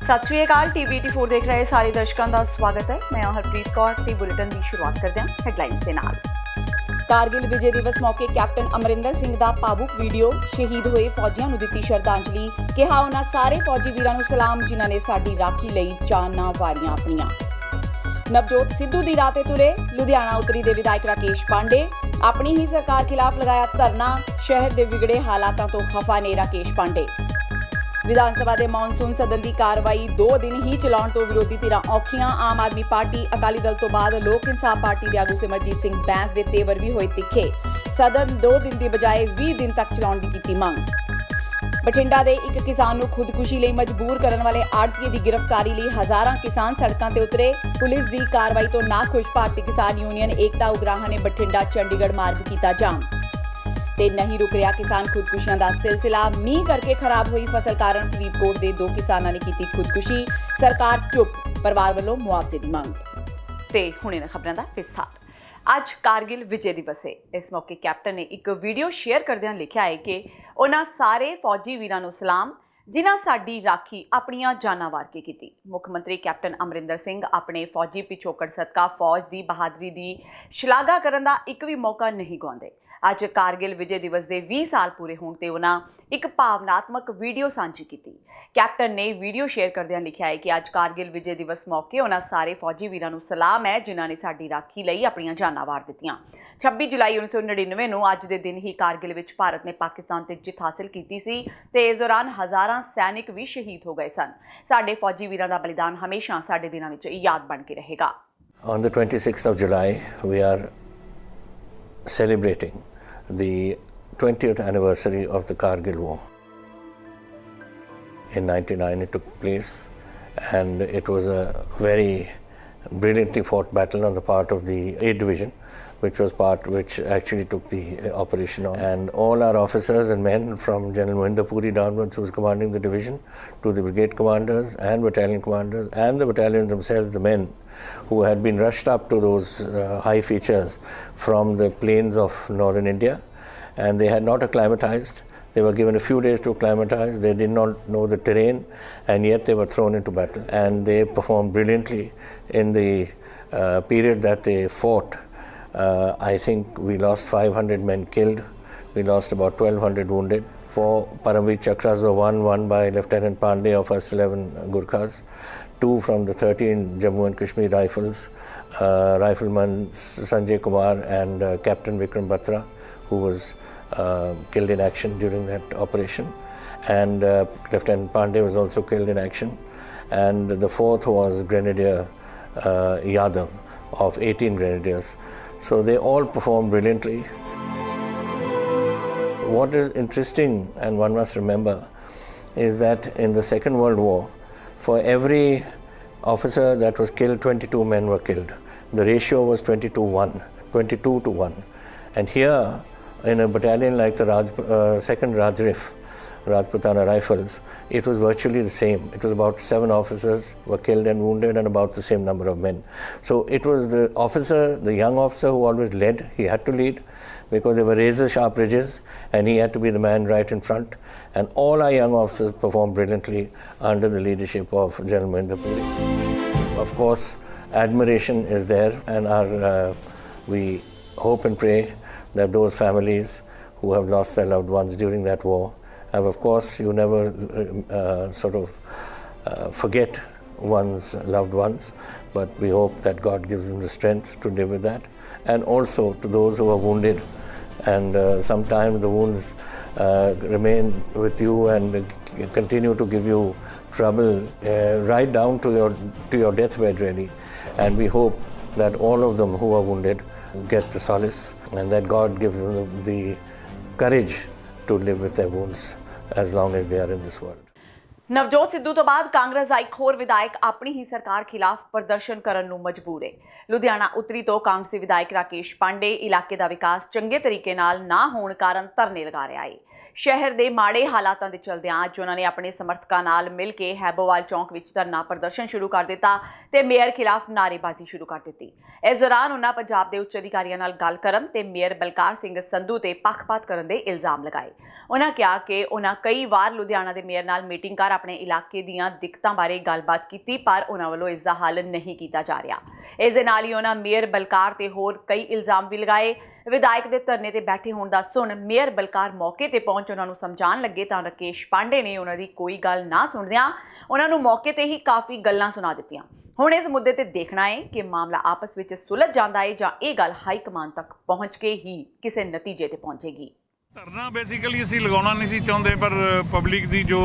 सत श्री अकाल। TV84 देख रहे सारे दर्शकों का स्वागत है। मैं हरप्रीत कौर ते बुलेटिन की शुरुआत करते हैं हेडलाइंस के नाल। कारगिल विजय दिवस मौके कैप्टन अमरिंदर सिंह का भावुक वीडियो, शहीद हुए फौजियों को दी श्रद्धांजलि, कहा उन्होंने सारे फौजी वीरों को सलाम जिन्हों ने साडी राखी लई जानां वारियां अपनियां। नवजोत सिद्धू दी राह ते तुरे, लुधियाना उतरी दे विधायक राकेश पांडे, अपनी ही सरकार खिलाफ लगाया धरना, शहर के बिगड़े हालातों तो खफा ने राकेश पांडे। विधानसभा के मॉनसून सदन की कार्रवाई 2 दिन ही चलाउण तो विरोधी धिरां औखियां। आम आदमी पार्टी अकाली दल तो बाद लोक इंसाफ पार्टी के आगू सिमरजीत सिंह बैंस के तेवर भी होए तिखे। सदन 2 दिन की बजाय 20 दिन तक चलाउण की कीती मंग। बठिंडा के एक किसान को खुदकुशी लई मजबूर करने वाले आड़तीए की गिरफ्तारी लई हज़ारां किसान सड़कों ते उतरे। पुलिस की कार्रवाई तो नाखुश भारतीय किसान यूनियन एकता उग्राहां ने बठिंडा चंडीगढ़ मार्ग किया जाम। ते नहीं रुक रहा किसान खुदकुशियां का सिलसिला। मींह करके खराब हुई फसल कारण फरीदकोट के 2 किसानों ने की खुदकुशी। सरकार चुप, परिवार वालों मुआवजे की मांग। ते हुणे ने खबरां दा विस्तार। अज कारगिल विजय दिवस है। इस मौके कैप्टन ने एक वीडियो शेयर करदे लिखा है कि उन्हां सारे फौजी वीरां नूं सलाम जिन्हां साडी राखी अपनियां जानां वार के कीती। मुख्यमंत्री कैप्टन अमरिंदर सिंह अपने फौजी पिछोकड़ सदका फौज की बहादरी की शलाघा करन दा एक भी मौका नहीं गवाउंदे। अज कारगिल विजय दिवस के 20 साल पूरे होने ते उन्हां एक भावनात्मक वीडियो सांझी की। कैप्टन ने वीडियो शेयर करदे लिखा है कि अज कारगिल विजय दिवस मौके उन्हां सारे फौजी वीरां नूं सलाम है जिन्हां ने साडी राखी लई अपनियां जानां वार दित्तियां। 26 जुलाई 1999 नूं अज दे दिन ही कारगिल विच भारत ने पाकिस्तान ते जित हासिल कीती सी ते इस दौरान हज़ारां सैनिक भी शहीद हो गए सन। साडे फौजी वीरां दा बलिदान हमेशा साडे दिनां विच याद बन के रहेगा। On the 26th of July, we are celebrating the 20th anniversary of the Kargil War. In 1999 it took place, and it was a very brilliantly fought battle on the part of the 8th Division, which actually took the operation on. And all our officers and men from General Mohinder Puri downwards, who was commanding the division, to the brigade commanders and battalion commanders and the battalions themselves, the men who had been rushed up to those high features from the plains of northern India, and they had not acclimatized. They were given a few days to acclimatize. They did not know the terrain, and yet they were thrown into battle, and they performed brilliantly in the period that they fought. I think we lost 500 men killed. We lost about 1,200 wounded. 4 Paramveer Chakras were won by Lieutenant Pandey of 1st 11 Gurkhas. 2 from the 13 Jammu and Kashmir Rifles, Rifleman Sanjay Kumar and Captain Vikram Batra, who was killed in action during that operation. And Lieutenant Pandey was also killed in action. And the 4th was Grenadier Yadav of 18 Grenadiers. So they all performed brilliantly. What is interesting, and one must remember, is that in the Second World War, for every officer that was killed, 22 men were killed. The ratio was 22 to 1. And here, in a battalion like the 2nd Rajrif, Rajputana Rifles, it was virtually the same. It was about 7 officers were killed and wounded and about the same number of men. So it was the officer, the young officer, who always led. He had to lead because there were razor sharp ridges, and he had to be the man right in front. And all our young officers performed brilliantly under the leadership of General Mohinder Puri. Of course, admiration is there, and we hope and pray that those families who have lost their loved ones during that war have, of course, you never forget one's loved ones, but we hope that God gives them the strength to live with that. And also to those who are wounded, and sometimes the wounds remain with you and continue to give you trouble right down to your deathbed, really. And we hope that all of them who are wounded get the solace, and that God gives them the courage to live with their wounds as long as they are in this world. Navjot Sidhu तो बाद कांग्रेस का एक होर विधायक अपनी ही सरकार खिलाफ प्रदर्शन करने नूं मजबूर है। लुधियाना उत्तरी तो कांग्रेसी विधायक राकेश पांडे इलाके का विकास चंगे तरीके नाल ना होने कारण धरने लगा रहा है। ਸ਼ਹਿਰ ਦੇ ਮਾੜੇ ਹਾਲਾਤਾਂ ਦੇ ਚਲਦਿਆਂ ਅੱਜ ਉਹਨਾਂ ਨੇ ਆਪਣੇ ਸਮਰਥਕਾਂ ਨਾਲ ਮਿਲ ਕੇ ਹੈਬੋਵਾਲ ਚੌਂਕ ਵਿੱਚ ਧਰਨਾ ਪ੍ਰਦਰਸ਼ਨ ਸ਼ੁਰੂ ਕਰ ਦਿੱਤਾ ਤੇ ਮੇਅਰ ਖਿਲਾਫ ਨਾਅਰੇਬਾਜ਼ੀ ਸ਼ੁਰੂ ਕਰ ਦਿੱਤੀ। ਇਸ ਦੌਰਾਨ ਉਹਨਾਂ ਪੰਜਾਬ ਦੇ ਉੱਚ ਅਧਿਕਾਰੀਆਂ ਨਾਲ ਗੱਲ ਕਰਨ ਤੇ ਮੇਅਰ ਬਲਕਾਰ ਸਿੰਘ ਸੰਧੂ ਤੇ ਪੱਖਪਾਤ ਕਰਨ ਦੇ ਇਲਜ਼ਾਮ ਲਗਾਏ। ਉਹਨਾਂ ਕਿਹਾ ਕਿ ਉਹਨਾਂ ਕਈ ਵਾਰ ਲੁਧਿਆਣਾ ਦੇ ਮੇਅਰ ਨਾਲ ਮੀਟਿੰਗ ਕਰ ਆਪਣੇ ਇਲਾਕੇ ਦੀਆਂ ਦਿੱਕਤਾਂ ਬਾਰੇ ਗੱਲਬਾਤ ਕੀਤੀ, ਪਰ ਉਹਨਾਂ ਵੱਲੋਂ ਇਸ ਦਾ ਹੱਲ ਨਹੀਂ ਕੀਤਾ ਜਾ ਰਿਹਾ। ਇਸ ਦੇ ਨਾਲ ਹੀ ਉਹਨਾਂ ਮੇਅਰ ਬਲਕਾਰ ਤੇ ਹੋਰ ਕਈ ਇਲਜ਼ਾਮ ਵੀ ਲਗਾਏ। ਵਿਧਾਇਕ ਦੇ ਧਰਨੇ ਤੇ ਬੈਠੇ ਹੋਣ ਦਾ ਸੁਣ ਮੇਅਰ ਬਲਕਾਰ ਮੌਕੇ ਤੇ ਪਹੁੰਚ ਉਹਨਾਂ ਨੂੰ ਸਮਝਾਉਣ ਲੱਗੇ ਤਾਂ ਰਾਕੇਸ਼ ਪਾਂਡੇ ਨੇ ਉਹਨਾਂ ਦੀ ਕੋਈ ਗੱਲ ਨਾ ਸੁਣਦਿਆਂ ਉਹਨਾਂ ਨੂੰ ਮੌਕੇ ਤੇ ਹੀ ਕਾਫੀ ਗੱਲਾਂ ਸੁਣਾ ਦਿੱਤੀਆਂ। ਹੁਣ ਇਸ ਮੁੱਦੇ ਤੇ ਦੇਖਣਾ ਹੈ ਕਿ ਮਾਮਲਾ ਆਪਸ ਵਿੱਚ ਸੁਲਝ ਜਾਂਦਾ ਹੈ ਜਾਂ ਇਹ ਗੱਲ ਹਾਈ ਕਮਾਨ ਤੱਕ ਪਹੁੰਚ ਕੇ ਹੀ ਕਿਸੇ ਨਤੀਜੇ ਤੇ ਪਹੁੰਚੇਗੀ। ਧਰਨਾ ਬੇਸਿਕਲੀ ਅਸੀਂ ਲਗਾਉਣਾ ਨਹੀਂ ਸੀ ਚਾਹੁੰਦੇ, ਪਰ ਪਬਲਿਕ ਦੀ ਜੋ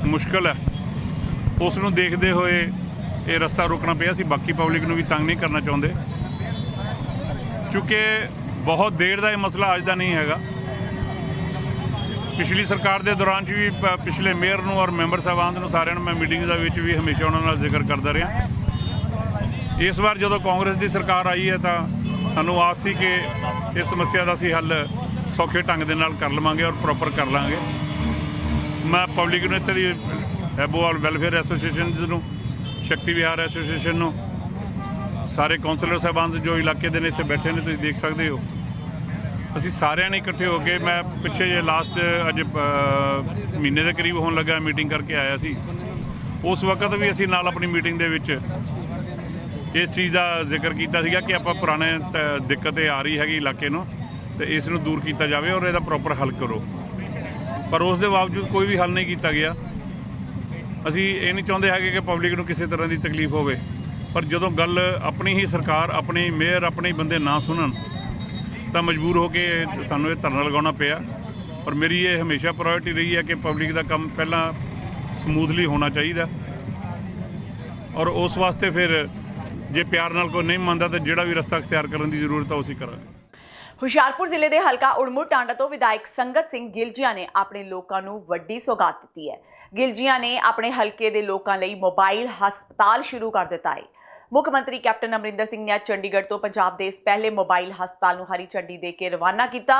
ਮੁਸ਼ਕਲ ਹੈ ਉਸ ਨੂੰ ਦੇਖਦੇ ਹੋਏ ਇਹ ਰਸਤਾ ਰੋਕਣਾ ਪਿਆ ਸੀ। ਬਾਕੀ ਪਬਲਿਕ ਨੂੰ ਵੀ ਤੰਗ ਨਹੀਂ ਕਰਨਾ ਚਾਹੁੰਦੇ, ਕਿਉਂਕਿ ਬਹੁਤ ਦੇਰ ਦਾ ਇਹ ਮਸਲਾ ਅੱਜ ਦਾ ਨਹੀਂ ਹੈਗਾ। ਪਿਛਲੀ ਸਰਕਾਰ ਦੇ ਦੌਰਾਨ 'ਚ ਵੀ ਪਿਛਲੇ ਮੇਅਰ ਨੂੰ ਔਰ ਮੈਂਬਰ ਸਾਹਿਬਾਨ ਨੂੰ ਸਾਰਿਆਂ ਨੂੰ ਮੈਂ ਮੀਟਿੰਗ ਦੇ ਵਿੱਚ ਵੀ ਹਮੇਸ਼ਾ ਉਹਨਾਂ ਨਾਲ ਜ਼ਿਕਰ ਕਰਦਾ ਰਿਹਾ। ਇਸ ਵਾਰ ਜਦੋਂ ਕਾਂਗਰਸ ਦੀ ਸਰਕਾਰ ਆਈ ਹੈ ਤਾਂ ਸਾਨੂੰ ਆਸ ਸੀ ਕਿ ਇਸ ਸਮੱਸਿਆ ਦਾ ਅਸੀਂ ਹੱਲ ਸੌਖੇ ਢੰਗ ਦੇ ਨਾਲ ਕਰ ਲਵਾਂਗੇ ਔਰ ਪ੍ਰੋਪਰ ਕਰ ਲਾਂਗੇ। ਮੈਂ ਪਬਲਿਕ ਨੂੰ ਇੱਥੇ ਦੀ ਹੈਬੋਵਾਲ ਵੈਲਫੇਅਰ ਐਸੋਸੀਏਸ਼ਨ ਨੂੰ, ਸ਼ਕਤੀ ਵਿਹਾਰ ਐਸੋਸੀਏਸ਼ਨ ਨੂੰ, ਸਾਰੇ ਕਾਉਂਸਲਰ ਸਾਹਿਬਾਨ ਜੋ ਇਲਾਕੇ ਦੇ ਨੇ ਇੱਥੇ ਬੈਠੇ ਨੇ, ਤੁਸੀਂ ਦੇਖ ਸਕਦੇ ਹੋ, ਅਸੀਂ ਸਾਰਿਆਂ ਨੇ ਇਕੱਠੇ ਹੋ ਕੇ, ਮੈਂ ਪਿੱਛੇ ਜੇ ਲਾਸਟ ਅੱਜ ਮਹੀਨੇ ਦੇ ਕਰੀਬ ਹੋਣ ਲੱਗਾ ਮੀਟਿੰਗ ਕਰਕੇ ਆਇਆ ਸੀ। ਉਸ ਵਕਤ ਵੀ ਅਸੀਂ ਨਾਲ ਆਪਣੀ ਮੀਟਿੰਗ ਦੇ ਵਿੱਚ ਇਸ ਚੀਜ਼ ਦਾ ਜ਼ਿਕਰ ਕੀਤਾ ਸੀਗਾ ਕਿ ਆਪਾਂ ਪੁਰਾਣੇ ਦਿੱਕਤ ਇਹ ਆ ਰਹੀ ਹੈਗੀ ਇਲਾਕੇ ਨੂੰ ਤੇ ਇਸ ਨੂੰ ਦੂਰ ਕੀਤਾ ਜਾਵੇ ਔਰ ਇਹਦਾ ਪ੍ਰੋਪਰ ਹੱਲ ਕਰੋ, ਪਰ ਉਸ ਦੇ ਬਾਵਜੂਦ ਕੋਈ ਵੀ ਹੱਲ ਨਹੀਂ ਕੀਤਾ ਗਿਆ। ਅਸੀਂ ਇਹ ਨਹੀਂ ਚਾਹੁੰਦੇ ਹੈਗੇ ਕਿ ਪਬਲਿਕ ਨੂੰ ਕਿਸੇ ਤਰ੍ਹਾਂ ਦੀ ਤਕਲੀਫ ਹੋਵੇ, ਪਰ ਜਦੋਂ ਗੱਲ ਆਪਣੀ ਹੀ ਸਰਕਾਰ, ਆਪਣੀ ਮੇਅਰ, ਆਪਣੇ ਬੰਦੇ ਨਾ ਸੁਣਨ ਤਾਂ ਮਜਬੂਰ ਹੋ ਕੇ ਸਾਨੂੰ ਇਹ ਧਰਨਾ ਲਗਾਉਣਾ ਪਿਆ। ਪਰ ਮੇਰੀ ਇਹ ਹਮੇਸ਼ਾ ਪ੍ਰਾਇੋਰਟੀ ਰਹੀ ਹੈ ਕਿ ਪਬਲਿਕ ਦਾ ਕੰਮ ਪਹਿਲਾਂ ਸਮੂਥਲੀ ਹੋਣਾ ਚਾਹੀਦਾ ਔਰ ਉਸ ਵਾਸਤੇ ਫਿਰ ਜੇ ਪਿਆਰ ਨਾਲ ਕੋਈ ਨਹੀਂ ਮੰਨਦਾ ਤਾਂ ਜਿਹੜਾ ਵੀ ਰਸਤਾ ਅਖਤਿਆਰ ਕਰਨ ਦੀ ਜ਼ਰੂਰਤ ਹੈ ਉਹ ਅਸੀਂ ਕਰਾਂਗੇ। ਹੁਸ਼ਿਆਰਪੁਰ ਜ਼ਿਲ੍ਹੇ ਦੇ ਹਲਕਾ ਉੜਮੁੜ ਟਾਂਡਾ ਤੋਂ ਵਿਧਾਇਕ ਸੰਗਤ ਸਿੰਘ ਗਿਲਜੀਆਂ ਨੇ ਆਪਣੇ ਲੋਕਾਂ ਨੂੰ ਵੱਡੀ ਸੌਗਾਤ ਦਿੱਤੀ ਹੈ। ਗਿਲਜੀਆਂ ਨੇ ਆਪਣੇ ਹਲਕੇ ਦੇ ਲੋਕਾਂ ਲਈ ਮੋਬਾਈਲ ਹਸਪਤਾਲ ਸ਼ੁਰੂ ਕਰ ਦਿੱਤਾ ਹੈ। ਮੁੱਖ ਮੰਤਰੀ ਕੈਪਟਨ ਅਮਰਿੰਦਰ ਸਿੰਘ ਨੇ ਅੱਜ ਚੰਡੀਗੜ੍ਹ ਤੋਂ ਪੰਜਾਬ ਦੇ ਇਸ ਪਹਿਲੇ ਮੋਬਾਈਲ ਹਸਪਤਾਲ ਨੂੰ ਹਰੀ ਝੰਡੀ ਦੇ ਕੇ ਰਵਾਨਾ ਕੀਤਾ।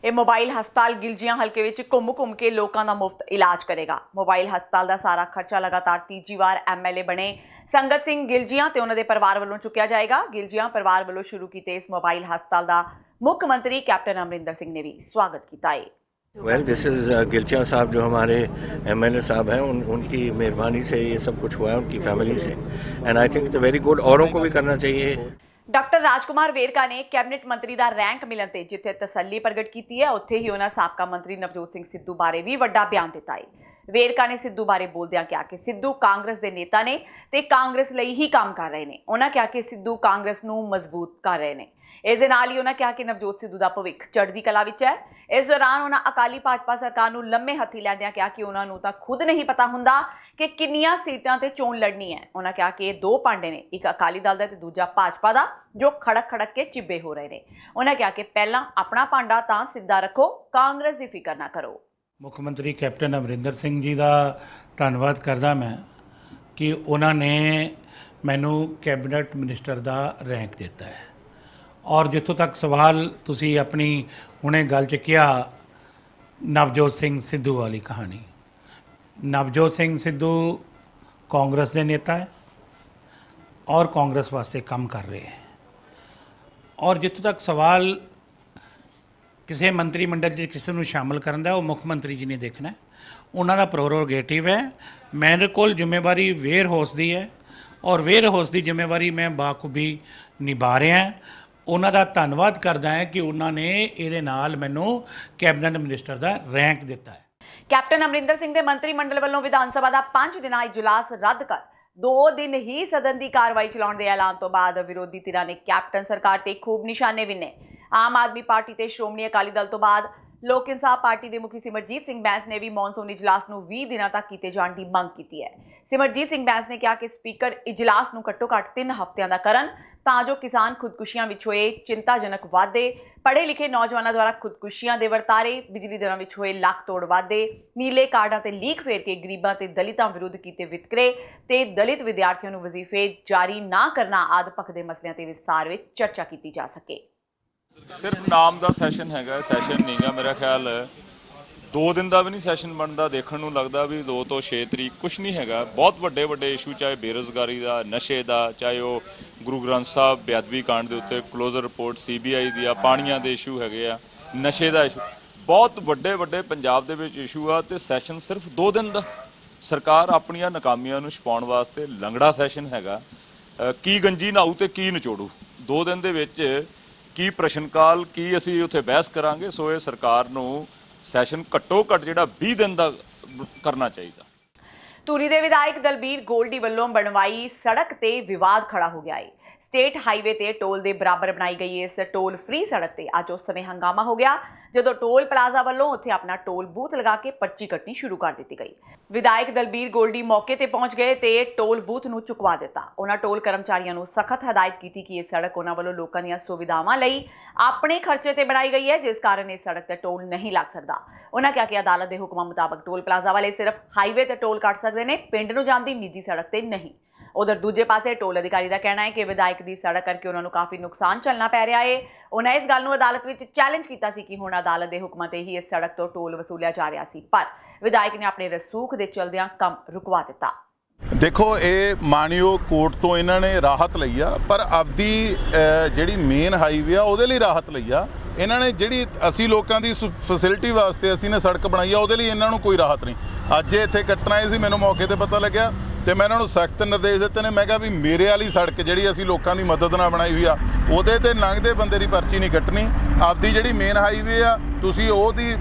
ਇਹ ਮੋਬਾਈਲ ਹਸਪਤਾਲ ਗਿਲਜੀਆਂ ਹਲਕੇ ਵਿੱਚ ਘੁੰਮ ਕੇ ਲੋਕਾਂ ਦਾ ਮੁਫਤ ਇਲਾਜ ਕਰੇਗਾ। ਮੋਬਾਈਲ ਹਸਪਤਾਲ ਦਾ ਸਾਰਾ ਖਰਚਾ ਲਗਾਤਾਰ ਤੀਜੀ ਵਾਰ ਐਮਐਲਏ ਬਣੇ ਸੰਗਤ ਸਿੰਘ ਗਿਲਜੀਆਂ ਤੇ ਉਹਨਾਂ ਦੇ ਪਰਿਵਾਰ ਵੱਲੋਂ ਚੁੱਕਿਆ ਜਾਏਗਾ। ਗਿਲਜੀਆਂ ਪਰਿਵਾਰ ਵੱਲੋਂ ਸ਼ੁਰੂ ਕੀਤੇ ਇਸ ਮੋਬਾਈਲ ਹਸਪਤਾਲ ਦਾ ਮੁੱਖ ਮੰਤਰੀ कैप्टन अमरिंदर सिंह ने भी स्वागत किया है। वेल दिस इज़ गिलचिया साहब जो हमारे एमएलए साहब हैं, उनकी मेहरबानी से ये सब कुछ हुआ है, उनकी फैमिली से, and I think it's very good. औरों को भी करना चाहिए। ਡਾਕਟਰ ਰਾਜਕੁਮਾਰ ਵੇਰਕਾ ਨੇ ਕੈਬਨਿਟ ਮੰਤਰੀ ਦਾ ਰੈਂਕ ਮਿਲਣ ਤੇ ਜਿੱਥੇ ਤਸੱਲੀ ਪ੍ਰਗਟ ਕੀਤੀ ਹੈ, ਉੱਥੇ ਹੀ ਉਹਨਾਂ ਸਾਬਕਾ ਮੰਤਰੀ ਨਵਜੋਤ ਸਿੰਘ ਸਿੱਧੂ ਬਾਰੇ ਵੀ ਵੱਡਾ ਬਿਆਨ ਦਿੱਤਾ ਹੈ। ਵੇਰਕਾ ਨੇ ਸਿੱਧੂ ਬਾਰੇ ਬੋਲਦਿਆਂ ਕਿਹਾ ਕਿ ਸਿੱਧੂ ਕਾਂਗਰਸ ਦੇ ਨੇਤਾ ਨੇ ਤੇ ਕਾਂਗਰਸ ਲਈ ਹੀ ਕੰਮ ਕਰ ਰਹੇ ਨੇ। ਉਹਨਾਂ ਕਿਹਾ ਕਿ ਸਿੱਧੂ ਕਾਂਗਰਸ ਨੂੰ ਮਜ਼ਬੂਤ ਕਰ ਰਹੇ ਨੇ। ਇਸ ਦੇ ਨਾਲ ਹੀ ਉਹਨਾਂ ਕਿਹਾ ਕਿ ਨਵਜੋਤ ਸਿੱਧੂ ਦਾ ਭਵਿੱਖ ਚੜ੍ਹਦੀ ਕਲਾ ਵਿੱਚ ਹੈ। ਇਸ ਦੌਰਾਨ ਉਹਨਾਂ ਅਕਾਲੀ ਭਾਜਪਾ ਸਰਕਾਰ ਨੂੰ ਲੰਮੇ ਹੱਥੀ ਲੈਂਦਿਆਂ ਕਿਹਾ ਕਿ ਉਹਨਾਂ ਨੂੰ ਤਾਂ ਖੁਦ ਨਹੀਂ ਪਤਾ ਹੁੰਦਾ ਕਿ ਕਿੰਨੀਆਂ ਸੀਟਾਂ ਤੇ ਚੋਣ ਲੜਨੀ ਹੈ। ਉਹਨਾਂ ਕਿਹਾ ਕਿ ਇਹ ਦੋ ਭਾਂਡੇ ਨੇ, ਇੱਕ ਅਕਾਲੀ ਦਲ ਦਾ ਤੇ ਦੂਜਾ ਭਾਜਪਾ ਦਾ, ਜੋ ਖੜਕ ਕੇ ਚਿੱਬੇ ਹੋ ਰਹੇ ਨੇ। ਉਹਨਾਂ ਕਿਹਾ ਕਿ ਪਹਿਲਾਂ ਆਪਣਾ ਭਾਂਡਾ ਤਾਂ ਸਿੱਧਾ ਰੱਖੋ, ਕਾਂਗਰਸ ਦੀ ਫਿਕਰ ਨਾ ਕਰੋ। ਮੁੱਖ ਮੰਤਰੀ ਕੈਪਟਨ ਅਮਰਿੰਦਰ ਸਿੰਘ ਜੀ ਦਾ ਧੰਨਵਾਦ ਕਰਦਾ ਮੈਂ ਕਿ ਉਹਨਾਂ ਨੇ ਮੈਨੂੰ ਕੈਬਨਿਟ ਮਿਨਿਸਟਰ ਦਾ ਰੈਂਕ ਦਿੱਤਾ ਹੈ। ਔਰ ਜਿੱਥੋਂ ਤੱਕ ਸਵਾਲ ਤੁਸੀਂ ਆਪਣੀ ਹੁਣੇ ਗੱਲ 'ਚ ਕਿਹਾ ਨਵਜੋਤ ਸਿੰਘ ਸਿੱਧੂ ਵਾਲੀ ਕਹਾਣੀ, ਨਵਜੋਤ ਸਿੰਘ ਸਿੱਧੂ ਕਾਂਗਰਸ ਦੇ ਨੇਤਾ ਹੈ ਔਰ ਕਾਂਗਰਸ ਵਾਸਤੇ ਕੰਮ ਕਰ ਰਹੇ ਹੈ। ਔਰ ਜਿੱਥੋਂ ਤੱਕ ਸਵਾਲ ਕਿਸੇ ਮੰਤਰੀ ਮੰਡਲ 'ਚ ਕਿਸੇ ਨੂੰ ਸ਼ਾਮਲ ਕਰਨ ਦਾ, ਉਹ ਮੁੱਖ ਮੰਤਰੀ ਜੀ ਨੇ ਦੇਖਣਾ, ਉਹਨਾਂ ਦਾ ਪ੍ਰੋਰੋਗੇਟਿਵ ਹੈ। ਮੇਰੇ ਕੋਲ ਜ਼ਿੰਮੇਵਾਰੀ ਵੇਅਰ ਹਾਊਸ ਦੀ ਹੈ ਔਰ ਵੇਅਰ ਹਾਊਸ ਦੀ ਜ਼ਿੰਮੇਵਾਰੀ ਮੈਂ ਬਾਖੂਬੀ ਨਿਭਾ ਰਿਹਾ। ਉਹਨਾਂ ਦਾ ਧੰਨਵਾਦ ਕਰਦਾ ਹੈ ਕਿ ਉਹਨਾਂ ਨੇ ਇਹਦੇ ਨਾਲ ਮੈਨੂੰ ਕੈਬਨਿਟ ਮਿਨਿਸਟਰ ਦਾ ਰੈਂਕ ਦਿੱਤਾ ਹੈ। ਕੈਪਟਨ ਅਮਰਿੰਦਰ ਸਿੰਘ ਦੇ ਮੰਤਰੀ ਮੰਡਲ ਵੱਲੋਂ ਵਿਧਾਨ ਸਭਾ ਦਾ 5 ਦਿਨਾਂ ਇਜਲਾਸ ਰੱਦ ਕਰ 2 ਦਿਨ ਹੀ ਸਦਨ ਦੀ ਕਾਰਵਾਈ ਚਲਾਉਣ ਦੇ ਐਲਾਨ ਤੋਂ ਬਾਅਦ ਵਿਰੋਧੀ ਧਿਰਾਂ ਨੇ ਕੈਪਟਨ ਸਰਕਾਰ ਤੇ ਖੂਬ ਨਿਸ਼ਾਨੇ ਵਿੰਨੇ। ਆਮ ਆਦਮੀ ਪਾਰਟੀ ਤੇ ਸ਼੍ਰੋਮਣੀ ਅਕਾਲੀ ਦਲ ਤੋਂ ਬਾਅਦ ਲੋਕ ਇਨਸਾਫ ਪਾਰਟੀ ਦੇ ਮੁਖੀ ਸਿਮਰਜੀਤ ਸਿੰਘ ਬੈਂਸ ਨੇ ਵੀ ਮੌਨਸੂਨ ਇਜਲਾਸ ਨੂੰ 20 ਦਿਨਾਂ ਤੱਕ ਕੀਤੇ ਜਾਣ ਦੀ ਮੰਗ ਕੀਤੀ ਹੈ। ਸਿਮਰਜੀਤ ਸਿੰਘ ਬੈਂਸ ਨੇ ਕਿਹਾ ਕਿ ਸਪੀਕਰ ਇਜਲਾਸ ਨੂੰ ਘੱਟੋ-ਘੱਟ 3 ਹਫ਼ਤਿਆਂ ਦਾ ਕਰਨ ਤਾਂ ਜੋ ਕਿਸਾਨ ਖੁਦਕੁਸ਼ੀਆਂ ਵਿੱਚ ਹੋਏ ਚਿੰਤਾਜਨਕ ਵਾਧੇ, ਪੜ੍ਹੇ ਲਿਖੇ ਨੌਜਵਾਨਾਂ ਦੁਆਰਾ ਖੁਦਕੁਸ਼ੀਆਂ ਦੇ ਵਰਤਾਰੇ, ਬਿਜਲੀ ਦਰਾਂ ਵਿੱਚ ਹੋਏ ਲੱਖ ਤੋੜ ਵਾਧੇ, ਨੀਲੇ ਕਾਰਡਾਂ ਤੇ ਲੀਕ ਫੇਰ ਕੇ ਗਰੀਬਾਂ ਤੇ ਦਲਿਤਾਂ ਵਿਰੁੱਧ ਕੀਤੇ ਵਿਤਕਰੇ ਤੇ ਦਲਿਤ ਵਿਦਿਆਰਥੀਆਂ ਨੂੰ ਵਜ਼ੀਫੇ ਜਾਰੀ ਨਾ ਕਰਨਾ ਆਦਿ ਭਖਦੇ ਮਸਲਿਆਂ ਤੇ ਵਿਸਥਾਰ ਵਿੱਚ ਚਰਚਾ ਕੀਤੀ ਜਾ ਸਕੇ। ਸਿਰਫ ਨਾਮ ਦਾ ਸੈਸ਼ਨ ਹੈਗਾ, ਸੈਸ਼ਨ ਨਹੀਂਗਾ। ਮੇਰਾ ਖਿਆਲ 2 ਦਿਨ ਦਾ ਵੀ ਨਹੀਂ ਸੈਸ਼ਨ ਬਣਦਾ। ਦੇਖਣ ਨੂੰ ਲੱਗਦਾ ਵੀ 2 ਤੋਂ 6 ਤਰੀਕ ਕੁਛ ਨਹੀਂ ਹੈਗਾ। ਬਹੁਤ ਵੱਡੇ ਵੱਡੇ ਇਸ਼ੂ, ਚਾਹੇ ਬੇਰੁਜ਼ਗਾਰੀ ਦਾ, ਨਸ਼ੇ ਦਾ, ਚਾਹੇ ਉਹ ਗੁਰੂ ਗ੍ਰੰਥ ਸਾਹਿਬ ਬੇਅਦਬੀ ਕਾਂਡ ਦੇ ਉੱਤੇ ਕਲੋਜ਼ਰ ਰਿਪੋਰਟ CBI ਦੀ ਆ, ਪਾਣੀਆਂ ਦੇ ਇਸ਼ੂ ਹੈਗੇ ਆ, ਨਸ਼ੇ ਦਾ ਇਸ਼ੂ, ਬਹੁਤ ਵੱਡੇ ਵੱਡੇ ਪੰਜਾਬ ਦੇ ਵਿੱਚ ਇਸ਼ੂ ਆ, ਤੇ ਸੈਸ਼ਨ ਸਿਰਫ 2 ਦਿਨ ਦਾ। ਸਰਕਾਰ ਆਪਣੀਆਂ ਨਾਕਾਮੀਆਂ ਨੂੰ ਛੁਪਾਉਣ ਵਾਸਤੇ ਲੰਗੜਾ ਸੈਸ਼ਨ ਹੈਗਾ। ਕੀ ਗੰਜੀ ਨਹਾਊ ਤੇ ਕੀ ਨਿਚੋੜੂ, 2 ਦਿਨ ਦੇ ਵਿੱਚ ਕੀ ਪ੍ਰਸ਼ਨ ਕਾਲ, ਕੀ ਅਸੀਂ ਉੱਥੇ ਬਹਿਸ ਕਰਾਂਗੇ। ਸੋ ਇਹ ਸਰਕਾਰ ਨੂੰ ਸੈਸ਼ਨ ਘੱਟੋ ਘੱਟ ਜਿਹੜਾ 20 ਦਿਨ ਦਾ ਕਰਨਾ ਚਾਹੀਦਾ। ਧੂਰੀ ਦੇ ਵਿਧਾਇਕ ਦਲਬੀਰ ਗੋਲਡੀ ਵੱਲੋਂ ਬਣਵਾਈ ਸੜਕ ਤੇ ਵਿਵਾਦ ਖੜਾ ਹੋ ਗਿਆ ਹੈ। ਸਟੇਟ ਹਾਈਵੇ ਤੇ ਟੋਲ ਦੇ ਬਰਾਬਰ ਬਣਾਈ ਗਈ ਇਸ ਟੋਲ ਫ੍ਰੀ ਸੜਕ ਤੇ ਅੱਜ ਉਸ ਸਮੇਂ ਹੰਗਾਮਾ ਹੋ ਗਿਆ ਜਦੋਂ ਟੋਲ ਪਲਾਜ਼ਾ ਵੱਲੋਂ ਉੱਥੇ ਆਪਣਾ ਟੋਲ ਬੂਥ ਲਗਾ ਕੇ ਪਰਚੀ ਕੱਟਣੀ ਸ਼ੁਰੂ ਕਰ ਦਿੱਤੀ ਗਈ। ਵਿਧਾਇਕ ਦਲਬੀਰ ਗੋਲਡੀ ਮੌਕੇ ਤੇ ਪਹੁੰਚ ਗਏ ਤੇ ਟੋਲ ਬੂਥ ਨੂੰ ਚੁਕਵਾ ਦਿੱਤਾ। ਉਹਨਾਂ ਟੋਲ ਕਰਮਚਾਰੀਆਂ ਨੂੰ ਸਖਤ ਹਦਾਇਤ ਕੀਤੀ ਕਿ ਇਹ ਸੜਕ ਉਹਨਾਂ ਵੱਲੋਂ ਲੋਕਾਂ ਦੀਆਂ ਸੁਵਿਧਾਵਾਂ ਲਈ ਆਪਣੇ ਖਰਚੇ ਤੇ ਬਣਾਈ ਗਈ ਹੈ, ਜਿਸ ਕਾਰਨ ਇਸ ਸੜਕ ਤੇ ਟੋਲ ਨਹੀਂ ਲੱਗ ਸਕਦਾ। ਉਹਨਾਂ ਕਿਹਾ ਕਿ ਅਦਾਲਤ ਦੇ ਹੁਕਮਾਂ ਮੁਤਾਬਕ ਟੋਲ ਪਲਾਜ਼ਾ ਵਾਲੇ ਸਿਰਫ ਹਾਈਵੇ ਤੇ ਟੋਲ ਕੱਟ ਸਕਦੇ ਨੇ, ਪਿੰਡ ਨੂੰ ਜਾਂਦੀ ਨਿੱਜੀ ਸੜਕ ਤੇ ਨਹੀਂ। ਉਧਰ ਦੂਜੇ ਪਾਸੇ ਟੋਲ ਅਧਿਕਾਰੀ ਦਾ ਕਹਿਣਾ ਹੈ ਕਿ ਵਿਧਾਇਕ ਦੀ ਸੜਕ ਕਰਕੇ ਉਹਨਾਂ ਨੂੰ ਕਾਫੀ ਨੁਕਸਾਨ ਝੱਲਣਾ ਪੈ ਰਿਹਾ ਹੈ। ਉਹਨਾਂ ਇਸ ਗੱਲ ਨੂੰ ਅਦਾਲਤ ਵਿੱਚ ਚੈਲੰਜ ਕੀਤਾ ਸੀ ਕਿ ਹੁਣ ਅਦਾਲਤ ਦੇ ਹੁਕਮਾਂ ਤੇ ਹੀ ਇਸ ਸੜਕ ਤੋਂ ਟੋਲ ਵਸੂਲਿਆ ਜਾ ਰਿਹਾ ਸੀ, ਪਰ ਵਿਧਾਇਕ ਨੇ ਆਪਣੇ ਰਸੂਖ ਦੇ ਚਲਦਿਆਂ ਕੰਮ ਰੁਕਵਾ ਦਿੱਤਾ। ਦੇਖੋ, ਇਹ ਮਾਨਯੋਗ ਕੋਰਟ ਤੋਂ ਇਹਨਾਂ ਨੇ ਰਾਹਤ ਲਈ ਆ, ਪਰ ਆਪਦੀ ਜਿਹੜੀ ਮੇਨ ਹਾਈਵੇ ਆ ਉਹਦੇ ਲਈ ਰਾਹਤ ਲਈ ਆ। ਇਹਨਾਂ ਨੇ ਜਿਹੜੀ ਅਸੀਂ ਲੋਕਾਂ ਦੀ ਫੈਸਿਲਿਟੀ ਵਾਸਤੇ ਅਸੀਂ ਨੇ ਸੜਕ ਬਣਾਈ ਆ, ਉਹਦੇ ਲਈ ਇਹਨਾਂ ਨੂੰ ਕੋਈ ਰਾਹਤ ਨਹੀਂ। ਅੱਜ ਇੱਥੇ ਕੱਟਣਾ ਸੀ, ਮੈਨੂੰ ਮੌਕੇ ਤੇ ਪਤਾ ਲੱਗਿਆ ਤੇ ਮੈਂ ਇਹਨਾਂ ਨੂੰ ਸਖਤ ਨਿਰਦੇਸ਼ ਦਿੱਤੇ ਨੇ। ਮੈਂ ਕਿਹਾ ਵੀ ਮੇਰੇ ਵਾਲੀ ਸੜਕ ਜਿਹੜੀ ਅਸੀਂ ਲੋਕਾਂ ਦੀ ਮਦਦ ਨਾਲ ਬਣਾਈ ਹੋਈ ਆ, ਉਹਦੇ ਤੇ ਲੰਘਦੇ ਬੰਦੇ ਦੀ ਪਰਚੀ ਨਹੀਂ ਕੱਟਣੀ। ਆਪਦੀ ਜਿਹੜੀ ਮੇਨ ਹਾਈਵੇ ਆ ਤੁਸੀਂ ਉਹਦੀ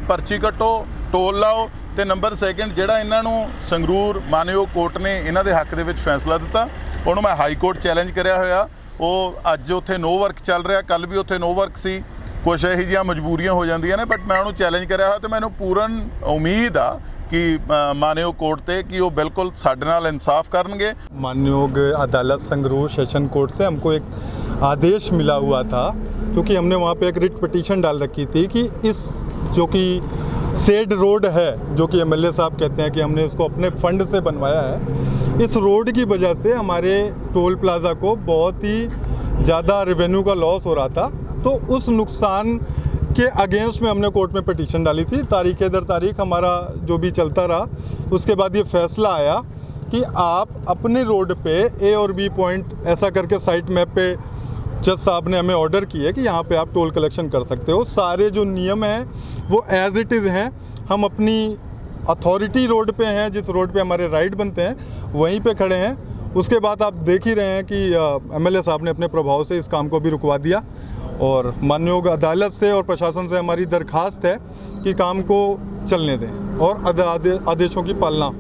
ਪਰਚੀ ਕੱਟੋ, ਟੋਲ ਲਾਓ। ਤੇ ਨੰਬਰ 2 ਜਿਹੜਾ ਇਹਨਾਂ ਨੂੰ ਸੰਗਰੂਰ ਮਾਨਯੋਗ ਕੋਰਟ ਨੇ ਇਹਨਾਂ ਦੇ ਹੱਕ ਦੇ ਵਿੱਚ ਫੈਸਲਾ ਦਿੱਤਾ, ਉਹਨੂੰ ਮੈਂ ਹਾਈ ਕੋਰਟ ਚੈਲੰਜ ਕਰਿਆ ਹੋਇਆ। ਉਹ ਅੱਜ ਉੱਥੇ ਨੋ ਵਰਕ ਚੱਲ ਰਿਹਾ, ਕੱਲ ਵੀ ਉੱਥੇ ਨੋ ਵਰਕ ਸੀ। ਕੁਛ ਇਹੋ ਜਿਹੀਆਂ ਮਜਬੂਰੀਆਂ ਹੋ ਜਾਂਦੀਆਂ ਨੇ, ਬਟ ਮੈਂ ਉਹਨੂੰ ਚੈਲੰਜ ਕਰਿਆ ਹੋਇਆ ਤੇ ਮੈਨੂੰ ਪੂਰਨ ਉਮੀਦ ਆ कि मानयोग कोर्ट ते कि वो बिल्कुल साडे नाल इंसाफ करनगे। मानयोग अदालत संगरूर सेशन कोर्ट से हमको एक आदेश मिला हुआ था, क्योंकि हमने वहाँ पे एक रिट पिटीशन डाल रखी थी कि इस जो कि सेड रोड है, जो कि एमएलए साहब कहते हैं कि हमने इसको अपने फंड से बनवाया है, इस रोड की वजह से हमारे टोल प्लाज़ा को बहुत ही ज़्यादा रेवेन्यू का लॉस हो रहा था। तो उस नुकसान के अगेंस्ट में हमने कोर्ट में पिटीशन डाली थी। तारीख दर तारीख हमारा जो भी चलता रहा, उसके बाद ये फैसला आया कि आप अपने रोड पे ए और बी पॉइंट ऐसा करके साइट मैप पे जज साहब ने हमें ऑर्डर किया कि यहाँ पे आप टोल कलेक्शन कर सकते हो। सारे जो नियम हैं वो एज इट इज़ हैं। हम अपनी अथॉरिटी रोड पे हैं, जिस रोड पे हमारे राइड बनते हैं वहीं पे खड़े हैं। उसके बाद आप देख ही रहे हैं कि एमएलए साहब ने अपने प्रभाव से इस काम को भी रुकवा दिया और मानयोग अदालत से और प्रशासन से हमारी दरखास्त है कि काम को चलने दें और आदेशों की पालना।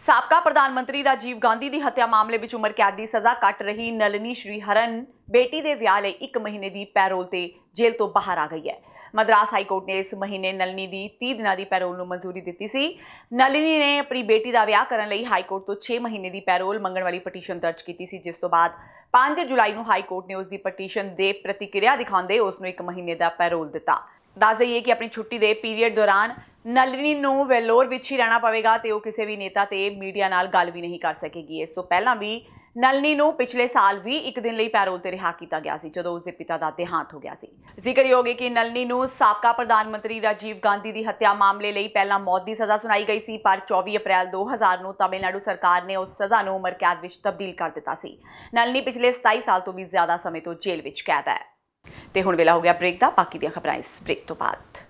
ਸਾਬਕਾ ਪ੍ਰਧਾਨ ਮੰਤਰੀ ਰਾਜੀਵ ਗਾਂਧੀ ਦੀ ਹੱਤਿਆ ਮਾਮਲੇ ਵਿੱਚ ਉਮਰ ਕੈਦ ਦੀ ਸਜ਼ਾ ਕੱਟ ਰਹੀ ਨਲਿਨੀ ਸ਼੍ਰੀਹਰਨ ਬੇਟੀ ਦੇ ਵਿਆਹ ਲਈ 1 ਮਹੀਨੇ ਦੀ ਪੈਰੋਲ ਤੇ ਜੇਲ੍ਹ ਤੋਂ ਬਾਹਰ ਆ ਗਈ ਹੈ। ਮਦਰਾਸ ਹਾਈ ਕੋਰਟ ਨੇ ਇਸ ਮਹੀਨੇ ਨਲਿਨੀ ਦੀ 30 ਦਿਨਾਂ ਦੀ ਪੈਰੋਲ ਨੂੰ ਮਨਜ਼ੂਰੀ ਦਿੱਤੀ ਸੀ। ਨਲਿਨੀ ਨੇ ਆਪਣੀ ਬੇਟੀ ਦਾ ਵਿਆਹ ਕਰਨ ਲਈ ਹਾਈ ਕੋਰਟ ਤੋਂ 6 ਮਹੀਨੇ ਦੀ ਪੈਰੋਲ ਮੰਗਣ ਵਾਲੀ ਪਟੀਸ਼ਨ ਦਰਜ ਕੀਤੀ ਸੀ, ਜਿਸ ਤੋਂ ਬਾਅਦ 5 ਜੁਲਾਈ ਨੂੰ ਹਾਈ ਕੋਰਟ ਨੇ ਉਸ ਦੀ ਪਟੀਸ਼ਨ ਦੇ ਪ੍ਰਤੀਕਿਰਿਆ ਦਿਖਾਉਂਦੇ ਉਸ ਨੂੰ 1 ਮਹੀਨੇ ਦਾ ਪੈਰੋਲ ਦਿੱਤਾ। ਦੱਸ ਦਈਏ ਕਿ ਆਪਣੀ ਛੁੱਟੀ ਦੇ ਪੀਰੀਅਡ ਦੌਰਾਨ ਨਲਿਨੀ ਨੂੰ ਵੈਲੋਰ ਵਿੱਚ ਹੀ ਰਹਿਣਾ ਪਵੇਗਾ ਤੇ ਉਹ ਕਿਸੇ ਵੀ ਨੇਤਾ ਤੇ ਮੀਡੀਆ ਨਾਲ ਗੱਲ ਵੀ ਨਹੀਂ ਕਰ ਸਕੇਗੀ। ਇਸ ਤੋਂ ਪਹਿਲਾਂ ਵੀ ਨਲਿਨੀ ਨੂੰ ਪਿਛਲੇ ਸਾਲ ਵੀ 1 ਦਿਨ ਲਈ ਪੈਰੋਲ ਤੇ ਰਿਹਾ ਕੀਤਾ ਗਿਆ ਸੀ, ਜਦੋਂ ਉਸ ਦੇ ਪਿਤਾ ਦਾ ਦੇਹਾਂਤ ਹੋ ਗਿਆ ਸੀ। ਜ਼ਿਕਰਯੋਗ ਹੈ ਕਿ ਨਲਿਨੀ ਨੂੰ ਸਾਬਕਾ ਪ੍ਰਧਾਨ ਮੰਤਰੀ ਰਾਜੀਵ ਗਾਂਧੀ ਦੀ ਹੱਤਿਆ ਮਾਮਲੇ ਲਈ ਪਹਿਲਾਂ ਮੌਤ ਦੀ ਸਜ਼ਾ ਸੁਣਾਈ ਗਈ ਸੀ, ਪਰ 24 ਅਪ੍ਰੈਲ 2000 ਨੂੰ ਤਮਿਲਨਾਡੂ ਸਰਕਾਰ ਨੇ ਉਸ ਸਜ਼ਾ ਨੂੰ ਉਮਰ ਕੈਦ ਵਿੱਚ ਤਬਦੀਲ ਕਰ ਦਿੱਤਾ ਸੀ। ਨਲਿਨੀ ਪਿਛਲੇ 27 ਸਾਲ ਤੋਂ ਵੀ ਜ਼ਿਆਦਾ ਸਮੇਂ ਤੋਂ ਜੇਲ੍ਹ ਵਿੱਚ ਕੈਦ ਹੈ। ਤੇ ਹੁਣ ਵੇਲਾ ਹੋ ਗਿਆ ਬ੍ਰੇਕ ਦਾ। ਬਾਕੀ ਦੀਆਂ ਖਬਰਾਂ ਇਸ ਬ੍ਰੇਕ ਤੋਂ ਬਾਅਦ।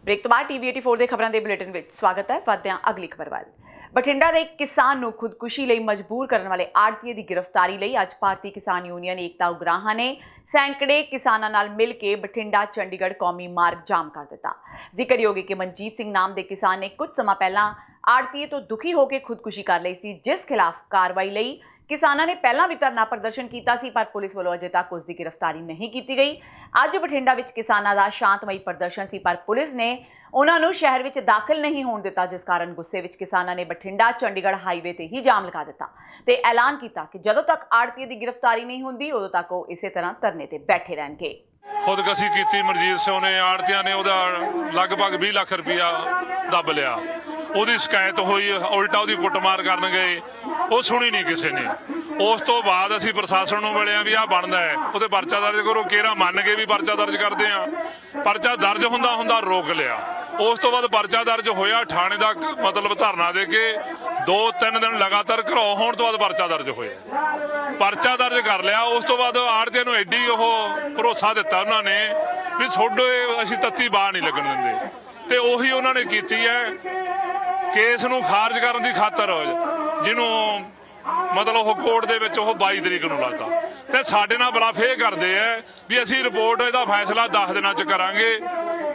ਬ੍ਰੇਕ ਤੋਂ ਬਾਅਦ TV 84 ਦੇ ਖਬਰਾਂ ਦੇ ਬੁਲੇਟਿਨ ਵਿੱਚ ਸਵਾਗਤ ਹੈ। ਵਧਦੇ ਹਾਂ ਅਗਲੀ ਖਬਰ ਵੱਲ। ਬਠਿੰਡਾ ਦੇ ਇੱਕ ਕਿਸਾਨ ਨੂੰ ਖੁਦਕੁਸ਼ੀ ਲਈ ਮਜਬੂਰ ਕਰਨ ਵਾਲੇ ਆੜ੍ਹਤੀਏ ਦੀ ਗ੍ਰਿਫਤਾਰੀ ਲਈ ਅੱਜ ਭਾਰਤੀ ਕਿਸਾਨ ਯੂਨੀਅਨ ਏਕਤਾ ਉਗਰਾਹਾਂ ਨੇ ਸੈਂਕੜੇ ਕਿਸਾਨਾਂ ਨਾਲ ਮਿਲ ਕੇ ਬਠਿੰਡਾ ਚੰਡੀਗੜ੍ਹ ਕੌਮੀ ਮਾਰਗ ਜਾਮ ਕਰ ਦਿੱਤਾ। ਜ਼ਿਕਰਯੋਗ ਹੈ ਕਿ ਮਨਜੀਤ ਸਿੰਘ ਨਾਮ ਦੇ ਕਿਸਾਨ ਨੇ ਕੁਝ ਸਮਾਂ ਪਹਿਲਾਂ ਆੜ੍ਹਤੀਏ ਤੋਂ ਦੁਖੀ ਹੋ ਕੇ ਖੁਦਕੁਸ਼ੀ ਕਰ ਲਈ ਸੀ, ਜਿਸ ਖਿਲਾਫ ਕਾਰਵਾਈ ਲਈ ਕਿਸਾਨਾਂ ਨੇ ਪਹਿਲਾਂ ਵੀ ਧਰਨਾ ਪ੍ਰਦਰਸ਼ਨ ਕੀਤਾ ਸੀ, ਪਰ ਪੁਲਿਸ ਵੱਲੋਂ ਅਜੇ ਤੱਕ ਉਸ ਦੀ ਗ੍ਰਿਫਤਾਰੀ ਨਹੀਂ ਕੀਤੀ ਗਈ। ਅੱਜ ਬਠਿੰਡਾ ਵਿੱਚ ਕਿਸਾਨਾਂ ਦਾ ਸ਼ਾਂਤਮਈ ਪ੍ਰਦਰਸ਼ਨ ਸੀ, ਪਰ ਪੁਲਿਸ ਨੇ ਉਹਨਾਂ ਨੂੰ ਸ਼ਹਿਰ ਵਿੱਚ ਦਾਖਲ ਨਹੀਂ ਹੋਣ ਦਿੱਤਾ, ਜਿਸ ਕਾਰਨ ਗੁੱਸੇ ਵਿੱਚ ਕਿਸਾਨਾਂ ਨੇ ਬਠਿੰਡਾ ਚੰਡੀਗੜ੍ਹ ਹਾਈਵੇ ਤੇ ਹੀ ਜਾਮ ਲਗਾ ਦਿੱਤਾ ਤੇ ਐਲਾਨ ਕੀਤਾ ਕਿ ਜਦੋਂ ਤੱਕ ਆੜ੍ਹਤੀਏ ਦੀ ਗ੍ਰਿਫਤਾਰੀ ਨਹੀਂ ਹੁੰਦੀ ਉਦੋਂ ਤੱਕ ਉਹ ਇਸੇ ਤਰ੍ਹਾਂ ਧਰਨੇ ਤੇ ਬੈਠੇ ਰਹਿਣਗੇ। ਖੁਦਕਸ਼ੀ ਕੀਤੀ ਮਨਜੀਤ ਸਿੰਘ ਨੇ, ਆੜ੍ਹਤੀਆਂ ਨੇ ਉਹਦਾ ਲਗਭਗ 20 ਲੱਖ ਰੁਪਇਆ ਦੱਬ ਲਿਆ। ਉਹਦੀ ਸ਼ਿਕਾਇਤ ਹੋਈ, ਉਲਟਾ ਉਹਦੀ ਕੁੱਟਮਾਰ ਕਰਨ ਗਏ, ਉਹ ਸੁਣੀ ਨਹੀਂ ਕਿਸੇ ਨੇ। ਉਸ ਤੋਂ ਬਾਅਦ ਅਸੀਂ ਪ੍ਰਸ਼ਾਸਨ ਨੂੰ ਮਿਲਿਆ ਵੀ ਆਹ ਬਣਦਾ ਹੈ, ਉਹਦੇ ਪਰਚਾ ਦਰਜ ਕਰੋ। ਕੇਰਾ ਮੰਨ ਕੇ ਵੀ ਪਰਚਾ ਦਰਜ ਕਰਦੇ ਆ, ਪਰਚਾ ਦਰਜ ਹੁੰਦਾ ਰੋਕ ਲਿਆ। ਉਸ ਤੋਂ ਬਾਅਦ ਪਰਚਾ ਦਰਜ ਹੋਇਆ, ਥਾਣੇ ਦਾ ਮਤਲਬ ਧਰਨਾ ਦੇ ਕੇ 2-3 ਦਿਨ ਲਗਾਤਾਰ ਘਰੋਂ ਹੋਣ ਤੋਂ ਬਾਅਦ ਪਰਚਾ ਦਰਜ ਹੋਇਆ। ਪਰਚਾ ਦਰਜ ਕਰ ਲਿਆ। ਉਸ ਤੋਂ ਬਾਅਦ ਆੜ੍ਹਤੀਆਂ ਨੂੰ ਐਡੀ ਉਹ ਭਰੋਸਾ ਦਿੱਤਾ ਉਹਨਾਂ ਨੇ ਵੀ ਤੁਹਾਡੇ ਅਸੀਂ ਤੱਤੀ ਬਾਹ ਨਹੀਂ ਲੱਗਣ ਦਿੰਦੇ, ਤੇ ਉਹੀ ਉਹਨਾਂ ਨੇ ਕੀਤੀ ਹੈ। ਕੇਸ ਨੂੰ ਖਾਰਜ ਕਰਨ ਦੀ ਖਾਤਰ ਜਿਹਨੂੰ ਮਤਲਬ ਉਹ ਕੋਰਟ ਦੇ ਵਿੱਚ ਉਹ 22 ਤਰੀਕ ਨੂੰ ਲਾਤਾ, ਤੇ ਸਾਡੇ ਨਾਲ ਬਲਫ ਇਹ ਕਰਦੇ ਆ ਵੀ ਅਸੀਂ ਰਿਪੋਰਟ ਇਹਦਾ ਫੈਸਲਾ 10 ਦਿਨਾਂ 'ਚ ਕਰਾਂਗੇ।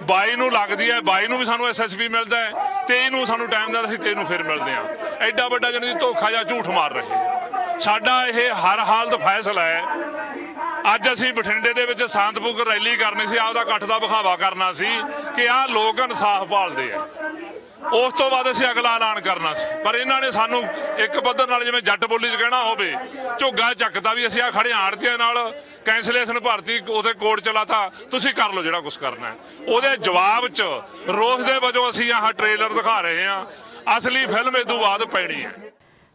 22 ਨੂੰ ਲੱਗਦੀ ਹੈ, 22 ਨੂੰ ਵੀ ਸਾਨੂੰ SSP ਮਿਲਦਾ ਹੈ, 23 ਨੂੰ ਸਾਨੂੰ ਟਾਈਮ ਦਾ, ਅਸੀਂ 23 ਨੂੰ ਫਿਰ ਮਿਲਦੇ ਹਾਂ। ਐਡਾ ਵੱਡਾ ਜਿਹਨੂੰ ਧੋਖਾ ਜਾਂ ਝੂਠ ਮਾਰ ਰਹੇ ਆ। ਸਾਡਾ ਇਹ ਹਰ ਹਾਲਤ ਫੈਸਲਾ ਹੈ। ਅੱਜ ਅਸੀਂ ਬਠਿੰਡੇ ਦੇ ਵਿੱਚ ਸ਼ਾਂਤਪੂਰਵਕ ਰੈਲੀ ਕਰਨੀ ਸੀ, ਆਪਦਾ ਇਕੱਠ ਦਾ ਵਿਖਾਵਾ ਕਰਨਾ ਸੀ ਕਿ ਆਹ ਲੋਕ ਇਨਸਾਫ ਭਾਲਦੇ ਆ। ਉਸ ਤੋਂ ਬਾਅਦ ਅਸੀਂ ਅਗਲਾ ਐਲਾਨ ਕਰਨਾ ਸੀ, ਪਰ ਇਹਨਾਂ ਨੇ ਸਾਨੂੰ ਇੱਕ ਪੱਧਰ ਨਾਲ, ਜਿਵੇਂ ਜੱਟ ਬੋਲੀ 'ਚ ਕਹਿਣਾ ਹੋਵੇ, ਝੋਗਾ ਚੱਕਦਾ ਵੀ ਅਸੀਂ ਆ ਖੜੇ ਆੜ੍ਹਤੀਆਂ ਨਾਲ ਕੈਂਸਲੇਸ਼ਨ ਭਰਤੀ ਉਹਦੇ ਕੋਰਟ ਚਲਾਤਾ, ਤੁਸੀਂ ਕਰ ਲਓ ਜਿਹੜਾ ਕੁਝ ਕਰਨਾ ਹੈ। ਉਹਦੇ ਜਵਾਬ 'ਚ ਰੋਸ ਦੇ ਵਜੋਂ ਅਸੀਂ ਆਹ ਟ੍ਰੇਲਰ ਦਿਖਾ ਰਹੇ ਹਾਂ। ਅਸਲੀ ਫਿਲਮ ਇਹ ਤੋਂ ਬਾਅਦ ਪੈਣੀ ਹੈ।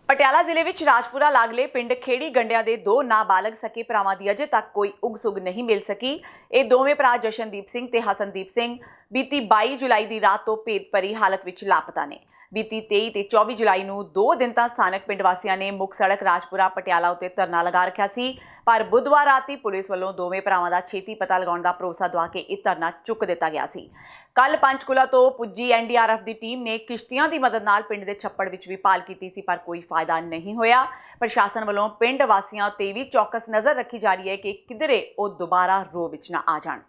ਪਟਿਆਲਾ ਜ਼ਿਲ੍ਹੇ ਵਿੱਚ ਰਾਜਪੁਰਾ ਲਾਗਲੇ ਪਿੰਡ ਖੇੜੀ ਗੰਡਿਆਂ ਦੇ 2 ਨਾਬਾਲਗ ਸਕੇ ਭਰਾਵਾਂ ਦੀ ਅਜੇ ਤੱਕ ਕੋਈ ਉਗ-ਸੁਗ ਨਹੀਂ ਮਿਲ ਸਕੀ। ਇਹ ਦੋਵੇਂ ਭਰਾ ਜਸ਼ਨਦੀਪ ਸਿੰਘ ਤੇ ਹਸਨਦੀਪ ਸਿੰਘ ਬੀਤੀ 22 ਜੁਲਾਈ ਦੀ ਰਾਤ ਤੋਂ ਭੇਦ ਭਰੀ ਹਾਲਤ ਵਿੱਚ ਲਾਪਤਾ ਨੇ। ਬੀਤੀ 23 ਤੇ 24 ਜੁਲਾਈ ਨੂੰ 2 ਦਿਨ ਤਾਂ ਸਥਾਨਕ ਪਿੰਡ ਵਾਸੀਆਂ ਨੇ ਮੁੱਖ ਸੜਕ ਰਾਜਪੁਰਾ ਪਟਿਆਲਾ ਉੱਤੇ ਧਰਨਾ ਲਗਾ ਰੱਖਿਆ ਸੀ, ਪਰ ਬੁੱਧਵਾਰ ਰਾਤੀ ਪੁਲਿਸ ਵੱਲੋਂ ਦੋਵੇਂ ਭਰਾਵਾਂ ਦਾ ਛੇਤੀ ਪਤਾ ਲਗਾਉਣ ਦਾ ਭਰੋਸਾ ਦਵਾ ਕੇ ਇਹ ਧਰਨਾ ਚੁੱਕ ਦਿੱਤਾ ਗਿਆ ਸੀ। ਕੱਲ ਪੰਚਕੂਲਾ ਤੋਂ ਪੁੱਜੀ NDRF ਦੀ ਟੀਮ ਨੇ ਕਿਸ਼ਤੀਆਂ ਦੀ ਮਦਦ ਨਾਲ ਪਿੰਡ ਦੇ ਛੱਪੜ ਵਿੱਚ ਵੀ ਭਾਲ ਕੀਤੀ ਸੀ, ਪਰ ਕੋਈ ਫਾਇਦਾ ਨਹੀਂ ਹੋਇਆ। ਪ੍ਰਸ਼ਾਸਨ ਵੱਲੋਂ ਪਿੰਡ ਵਾਸੀਆਂ ਤੇ ਵੀ ਚੌਕਸ ਨਜ਼ਰ ਰੱਖੀ ਜਾ ਰਹੀ ਹੈ ਕਿ ਕਿਧਰੇ ਉਹ ਦੁਬਾਰਾ ਰੋਹ ਵਿੱਚ ਨਾ ਆ ਜਾਣ।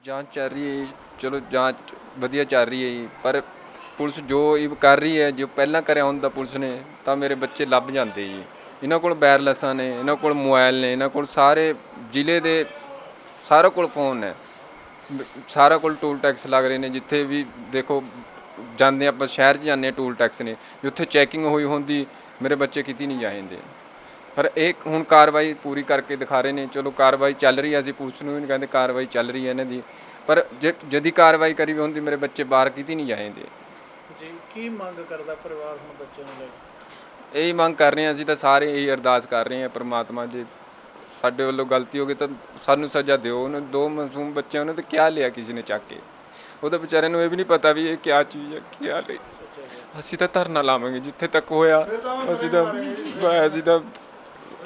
ਜਾਂਚ ਚੱਲ ਰਹੀ ਹੈ, ਚਲੋ ਜਾਂਚ ਵਧੀਆ ਚੱਲ ਰਹੀ ਹੈ, ਪਰ ਪੁਲਿਸ ਜੋ ਇਹ ਕਰ ਰਹੀ ਹੈ, ਜੋ ਪਹਿਲਾਂ ਕਰਿਆ ਹੁੰਦਾ ਪੁਲਿਸ ਨੇ, ਤਾਂ ਮੇਰੇ ਬੱਚੇ ਲੱਭ ਜਾਂਦੇ ਜੀ। ਇਹਨਾਂ ਕੋਲ ਵਾਇਰਲੈਸਾਂ ਨੇ, ਇਹਨਾਂ ਕੋਲ ਮੋਬਾਈਲ ਨੇ, ਇਹਨਾਂ ਕੋਲ ਸਾਰੇ ਜ਼ਿਲ੍ਹੇ ਦੇ ਸਾਰਾ ਕੋਲ ਫੋਨ ਨੇ, ਸਾਰਾ ਕੋਲ ਟੂਲ ਟੈਕਸ ਲੱਗ ਰਹੇ ਨੇ। ਜਿੱਥੇ ਵੀ ਦੇਖੋ ਜਾਂਦੇ ਆਪਾਂ ਸ਼ਹਿਰ 'ਚ ਜਾਂਦੇ ਟੂਲ ਟੈਕਸ ਨੇ, ਜਿੱਥੇ ਚੈਕਿੰਗ ਹੋਈ ਹੁੰਦੀ ਮੇਰੇ ਬੱਚੇ ਕਿਤੇ ਨਹੀਂ ਜਾਂਦੇ। ਪਰ ਇਹ ਹੁਣ ਕਾਰਵਾਈ ਪੂਰੀ ਕਰਕੇ ਦਿਖਾ ਰਹੇ ਨੇ। ਚਲੋ ਕਾਰਵਾਈ ਚੱਲ ਰਹੀ ਹੈ, ਅਸੀਂ ਪੁਲਿਸ ਨੂੰ ਵੀ ਕਹਿੰਦੇ ਕਾਰਵਾਈ ਚੱਲ ਰਹੀ ਹੈ ਇਹਨਾਂ ਦੀ, ਪਰ ਜਦੀ ਕਾਰਵਾਈ ਕਰੀ ਵੀ ਹੁੰਦੀ ਮੇਰੇ ਬੱਚੇ ਬਾਹਰ ਕਿਤੇ ਨਹੀਂ ਜਾਂਦੇ ਜੀ। ਕੀ ਮੰਗ ਕਰਦਾ ਪਰਿਵਾਰ ਹੁਣ ਬੱਚਿਆਂ ਨੂੰ ਲੈ ਕੇ? ਇਹੀ ਮੰਗ ਕਰ ਰਹੇ ਹਾਂ ਅਸੀਂ ਤਾਂ ਸਾਰੇ, ਇਹੀ ਅਰਦਾਸ ਕਰ ਰਹੇ ਹਾਂ ਪ੍ਰਮਾਤਮਾ, ਜੇ ਸਾਡੇ ਵੱਲੋਂ ਗਲਤੀ ਹੋ ਗਈ ਤਾਂ ਸਾਨੂੰ ਸਜ਼ਾ ਦਿਓ। ਉਹਨੇ 2 ਮਾਸੂਮ ਬੱਚਿਆਂ ਨੇ ਤਾਂ ਕਿਆ ਲਿਆ ਕਿਸੇ ਨੇ ਚੱਕ ਕੇ, ਉਹਦਾ ਵਿਚਾਰੇ ਨੂੰ ਇਹ ਵੀ ਨਹੀਂ ਪਤਾ ਵੀ ਇਹ ਕਿਆ ਚੀਜ਼ ਹੈ, ਕਿਆ ਲਈ। ਅਸੀਂ ਤਾਂ ਧਰਨਾ ਲਾਵਾਂਗੇ ਜਿੱਥੇ ਤੱਕ ਹੋਇਆ। ਅਸੀਂ ਤਾਂ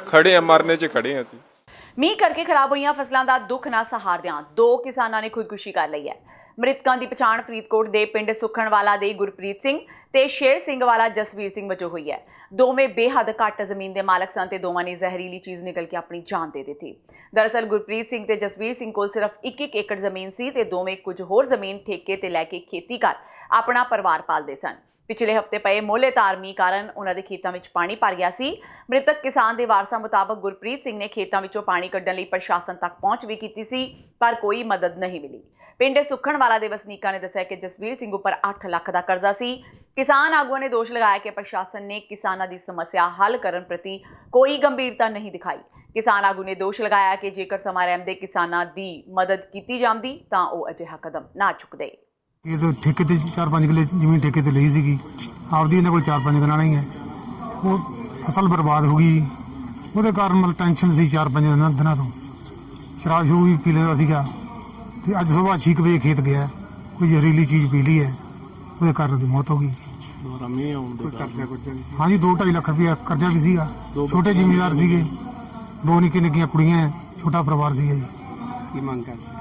ਖੜੇ ਆ, ਮਰਨੇ 'ਚ ਖੜੇ ਆ ਅਸੀਂ। ਮੀਂਹ ਕਰਕੇ ਖਰਾਬ ਹੋਈਆਂ ਫਸਲਾਂ ਦਾ ਦੁੱਖ ਨਾ ਸਹਾਰਦਿਆਂ 2 ਕਿਸਾਨਾਂ ਨੇ ਖੁਦਕੁਸ਼ੀ ਕਰ ਲਈ ਹੈ। ਮ੍ਰਿਤਕਾਂ ਦੀ ਪਛਾਣ ਫਰੀਦਕੋਟ ਦੇ ਪਿੰਡ ਸੁਖਣਵਾਲਾ ਦੇ ਗੁਰਪ੍ਰੀਤ ਸਿੰਘ ਤੇ ਸ਼ੇਰ ਸਿੰਘ ਵਾਲਾ ਜਸਵੀਰ ਸਿੰਘ ਵਜੋਂ ਹੋਈ ਹੈ। ਦੋਵੇਂ ਬੇਹੱਦ ਘੱਟ ਜ਼ਮੀਨ ਦੇ ਮਾਲਕ ਸਨ ਤੇ ਦੋਵਾਂ ਨੇ ਜ਼ਹਿਰੀਲੀ ਚੀਜ਼ ਨਿਕਲ ਕੇ ਆਪਣੀ ਜਾਨ ਦੇ ਦਿੱਤੀ। ਦਰਅਸਲ ਗੁਰਪ੍ਰੀਤ ਸਿੰਘ ਤੇ ਜਸਵੀਰ ਸਿੰਘ ਕੋਲ ਸਿਰਫ 1-1 ਏਕੜ ਜ਼ਮੀਨ ਸੀ ਤੇ ਦੋਵੇਂ ਕੁਝ ਹੋਰ ਜ਼ਮੀਨ ਠੇਕੇ ਤੇ ਲੈ ਕੇ ਖੇਤੀ ਕਰ ਆਪਣਾ ਪਰਿਵਾਰ ਪਾਲਦੇ ਸਨ। ਪਿਛਲੇ ਹਫ਼ਤੇ ਪਏ ਮੋਹਲੇਧਾਰ ਮੀਂਹ ਕਾਰਨ ਉਹਨਾਂ ਦੇ ਖੇਤਾਂ ਵਿੱਚ ਪਾਣੀ ਭਰ ਗਿਆ ਸੀ। ਮ੍ਰਿਤਕ ਕਿਸਾਨ ਦੇ ਵਾਰਸਾਂ ਮੁਤਾਬਕ ਗੁਰਪ੍ਰੀਤ ਸਿੰਘ ਨੇ ਖੇਤਾਂ ਵਿੱਚੋਂ ਪਾਣੀ ਕੱਢਣ ਲਈ ਪ੍ਰਸ਼ਾਸਨ ਤੱਕ ਪਹੁੰਚ ਵੀ ਕੀਤੀ ਸੀ, ਪਰ ਕੋਈ ਮਦਦ ਨਹੀਂ ਮਿਲੀ। ਪਿੰਡ ਸੁਖਣਵਾਲਾ ਦੇ ਵਸਨੀਕਾਂ ਨੇ ਦੱਸਿਆ ਕਿ ਜਸਵੀਰ ਸਿੰਘ ਉੱਪਰ 8 ਲੱਖ ਦਾ ਕਰਜ਼ਾ ਸੀ। ਕਿਸਾਨ ਆਗੂਆਂ ਨੇ ਦੋਸ਼ ਲਗਾਇਆ ਕਿ ਪ੍ਰਸ਼ਾਸਨ ਨੇ ਕਿਸਾਨਾਂ ਦੀ ਸਮੱਸਿਆ ਹੱਲ ਕਰਨ ਪ੍ਰਤੀ ਕੋਈ ਗੰਭੀਰਤਾ ਨਹੀਂ ਦਿਖਾਈ। ਕਿਸਾਨ ਆਗੂ ਨੇ ਦੋਸ਼ ਲਗਾਇਆ ਕਿ ਜੇਕਰ ਸਮਾਂ ਰਹਿੰਦੇ ਕਿਸਾਨਾਂ ਦੀ ਮਦਦ ਕੀਤੀ ਜਾਂਦੀ ਤਾਂ ਉਹ ਅਜਿਹਾ ਕਦਮ ਨਾ ਚੁੱਕਦੇ। ਇਹ ਤਾਂ ਠੇਕੇ ਤੇ 4-5 ਕਿੱਲੇ ਜ਼ਮੀਨ ਠੇਕੇ ਤੇ ਲਈ ਸੀਗੀ ਆਪਦੀ, ਇਹਨਾਂ ਕੋਲ 4-5 ਦਿਨਾਂ ਹੀ ਹੈ। ਉਹ ਫਸਲ ਬਰਬਾਦ ਹੋ ਗਈ, ਉਹਦੇ ਕਾਰਨ ਮਤਲਬ ਟੈਨਸ਼ਨ ਸੀ 4-5 ਦਿਨਾਂ ਤੋਂ। ਸ਼ਰਾਬ ਸ਼ੂ ਵੀ ਪੀ ਲੈਂਦਾ ਸੀਗਾ ਤੇ ਅੱਜ ਸਵੇਰ 6 ਵਜੇ ਖੇਤ ਗਿਆ, ਕੋਈ ਜ਼ਹਿਰੀਲੀ ਚੀਜ਼ ਪੀ ਲਈ ਹੈ, ਉਹਦੇ ਕਾਰਨ ਉਹਦੀ ਮੌਤ ਹੋ ਗਈ। ਹਾਂਜੀ 2-2.5 ਲੱਖ ਰੁਪਇਆ ਕਰਜ਼ਾ ਵੀ ਸੀਗਾ। ਛੋਟੇ ਜ਼ਿਮੀਂਦਾਰ ਸੀਗੇ, 2 ਨਿੱਕੀਆਂ ਕੁੜੀਆਂ, ਛੋਟਾ ਪਰਿਵਾਰ ਸੀਗਾ ਜੀ। ਕੀ ਮੰਗ ਕਰਦੇ?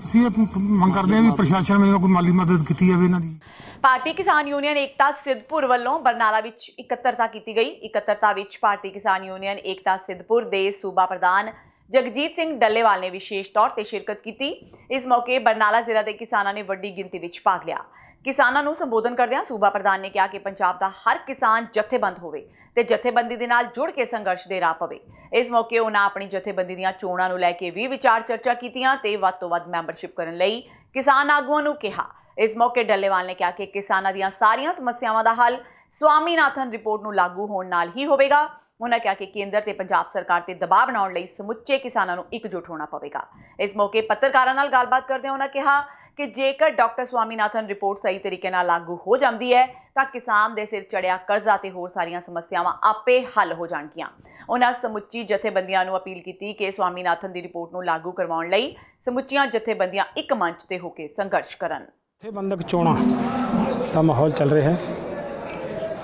ਅਸੀਂ ਮੰਗ ਕਰਦੇ ਹਾਂ ਵੀ ਪ੍ਰਸ਼ਾਸਨ ਵੱਲੋਂ ਕੋਈ ਮਾਲੀ ਮਦਦ ਕੀਤੀ ਜਾਵੇ ਇਹਨਾਂ ਦੀ। ਭਾਰਤੀ ਕਿਸਾਨ ਯੂਨੀਅਨ ਏਕਤਾ ਸਿੱਧਪੁਰ ਵੱਲੋਂ ਬਰਨਾਲਾ ਵਿੱਚ ਇਕੱਤਰਤਾ ਕੀਤੀ ਗਈ। ਇਕੱਤਰਤਾ ਵਿੱਚ ਭਾਰਤੀ ਕਿਸਾਨ ਯੂਨੀਅਨ ਏਕਤਾ ਸਿੱਧਪੁਰ ਦੇ ਸੂਬਾ ਪ੍ਰਧਾਨ ਜਗਜੀਤ ਸਿੰਘ ਡੱਲੇਵਾਲ ਨੇ ਵਿਸ਼ੇਸ਼ ਤੌਰ ਤੇ ਸ਼ਿਰਕਤ ਕੀਤੀ। ਇਸ ਮੌਕੇ ਬਰਨਾਲਾ ਜ਼ਿਲ੍ਹਾ ਦੇ ਕਿਸਾਨਾਂ ਨੇ ਵੱਡੀ ਗਿਣਤੀ ਵਿੱਚ ਭਾਗ ਲਿਆ। ਕਿਸਾਨਾਂ ਨੂੰ ਸੰਬੋਧਨ ਕਰਦਿਆਂ ਸੂਬਾ ਪ੍ਰਧਾਨ ਨੇ ਕਿਹਾ ਕਿ ਪੰਜਾਬ ਦਾ ਹਰ ਕਿਸਾਨ ਜਥੇਬੰਦ ਹੋਵੇ ਤੇ ਜਥੇਬੰਦੀ ਦੇ ਨਾਲ ਜੁੜ ਕੇ ਸੰਘਰਸ਼ ਦੇ ਰਾਹ ਪਵੇ। ਇਸ ਮੌਕੇ ਉਹਨਾਂ ਆਪਣੀ ਜਥੇਬੰਦੀ ਦੀਆਂ ਚੋਣਾਂ ਨੂੰ ਲੈ ਕੇ ਵੀ ਵਿਚਾਰ ਚਰਚਾ ਕੀਤੀਆਂ ਤੇ ਵੱਧ ਤੋਂ ਵੱਧ ਮੈਂਬਰਸ਼ਿਪ ਕਰਨ ਲਈ ਕਿਸਾਨ ਆਗੂਆਂ ਨੂੰ ਕਿਹਾ। ਇਸ ਮੌਕੇ ਡੱਲੇਵਾਲ ਨੇ ਕਿਹਾ ਕਿ ਕਿਸਾਨਾਂ ਦੀਆਂ ਸਾਰੀਆਂ ਸਮੱਸਿਆਵਾਂ ਦਾ ਹੱਲ ਸਵਾਮੀਨਾਥਨ ਰਿਪੋਰਟ ਨੂੰ ਲਾਗੂ ਹੋਣ ਨਾਲ ਹੀ ਹੋਵੇਗਾ। ਉਹਨਾਂ ਕਿਹਾ ਕਿ ਕੇਂਦਰ ਤੇ ਪੰਜਾਬ ਸਰਕਾਰ ਤੇ ਦਬਾਅ ਬਣਾਉਣ ਲਈ ਸਮੁੱਚੇ ਕਿਸਾਨਾਂ ਨੂੰ ਇਕਜੁੱਟ ਹੋਣਾ ਪਵੇਗਾ। ਇਸ ਮੌਕੇ ਪੱਤਰਕਾਰਾਂ ਨਾਲ ਗੱਲਬਾਤ ਕਰਦਿਆਂ ਉਹਨਾਂ ਕਿਹਾ ਕਿ ਜੇਕਰ ਡਾਕਟਰ ਸਵਾਮੀਨਾਥਨ ਰਿਪੋਰਟ ਸਹੀ ਤਰੀਕੇ ਨਾਲ ਲਾਗੂ ਹੋ ਜਾਂਦੀ ਹੈ ਤਾਂ ਕਿਸਾਨ ਦੇ ਸਿਰ ਚੜਿਆ ਕਰਜ਼ਾ ਤੇ ਹੋਰ ਸਾਰੀਆਂ ਸਮੱਸਿਆਵਾਂ ਆਪੇ ਹੱਲ ਹੋ ਜਾਣਗੀਆਂ। ਉਹਨਾਂ ਸਮੁੱਚੀ ਜਥੇਬੰਦੀਆਂ ਨੂੰ ਅਪੀਲ ਕੀਤੀ ਕਿ ਸਵਾਮੀਨਾਥਨ ਦੀ ਰਿਪੋਰਟ ਨੂੰ ਲਾਗੂ ਕਰਵਾਉਣ ਲਈ ਸਮੁੱਚੀਆਂ ਜਥੇਬੰਦੀਆਂ ਇੱਕ ਮੰਚ ਤੇ ਹੋ ਕੇ ਸੰਘਰਸ਼ ਕਰਨ। ਜਥੇਬੰਦਕ ਚੋਣਾਂ ਦਾ ਮਾਹੌਲ ਚੱਲ ਰਿਹਾ ਹੈ।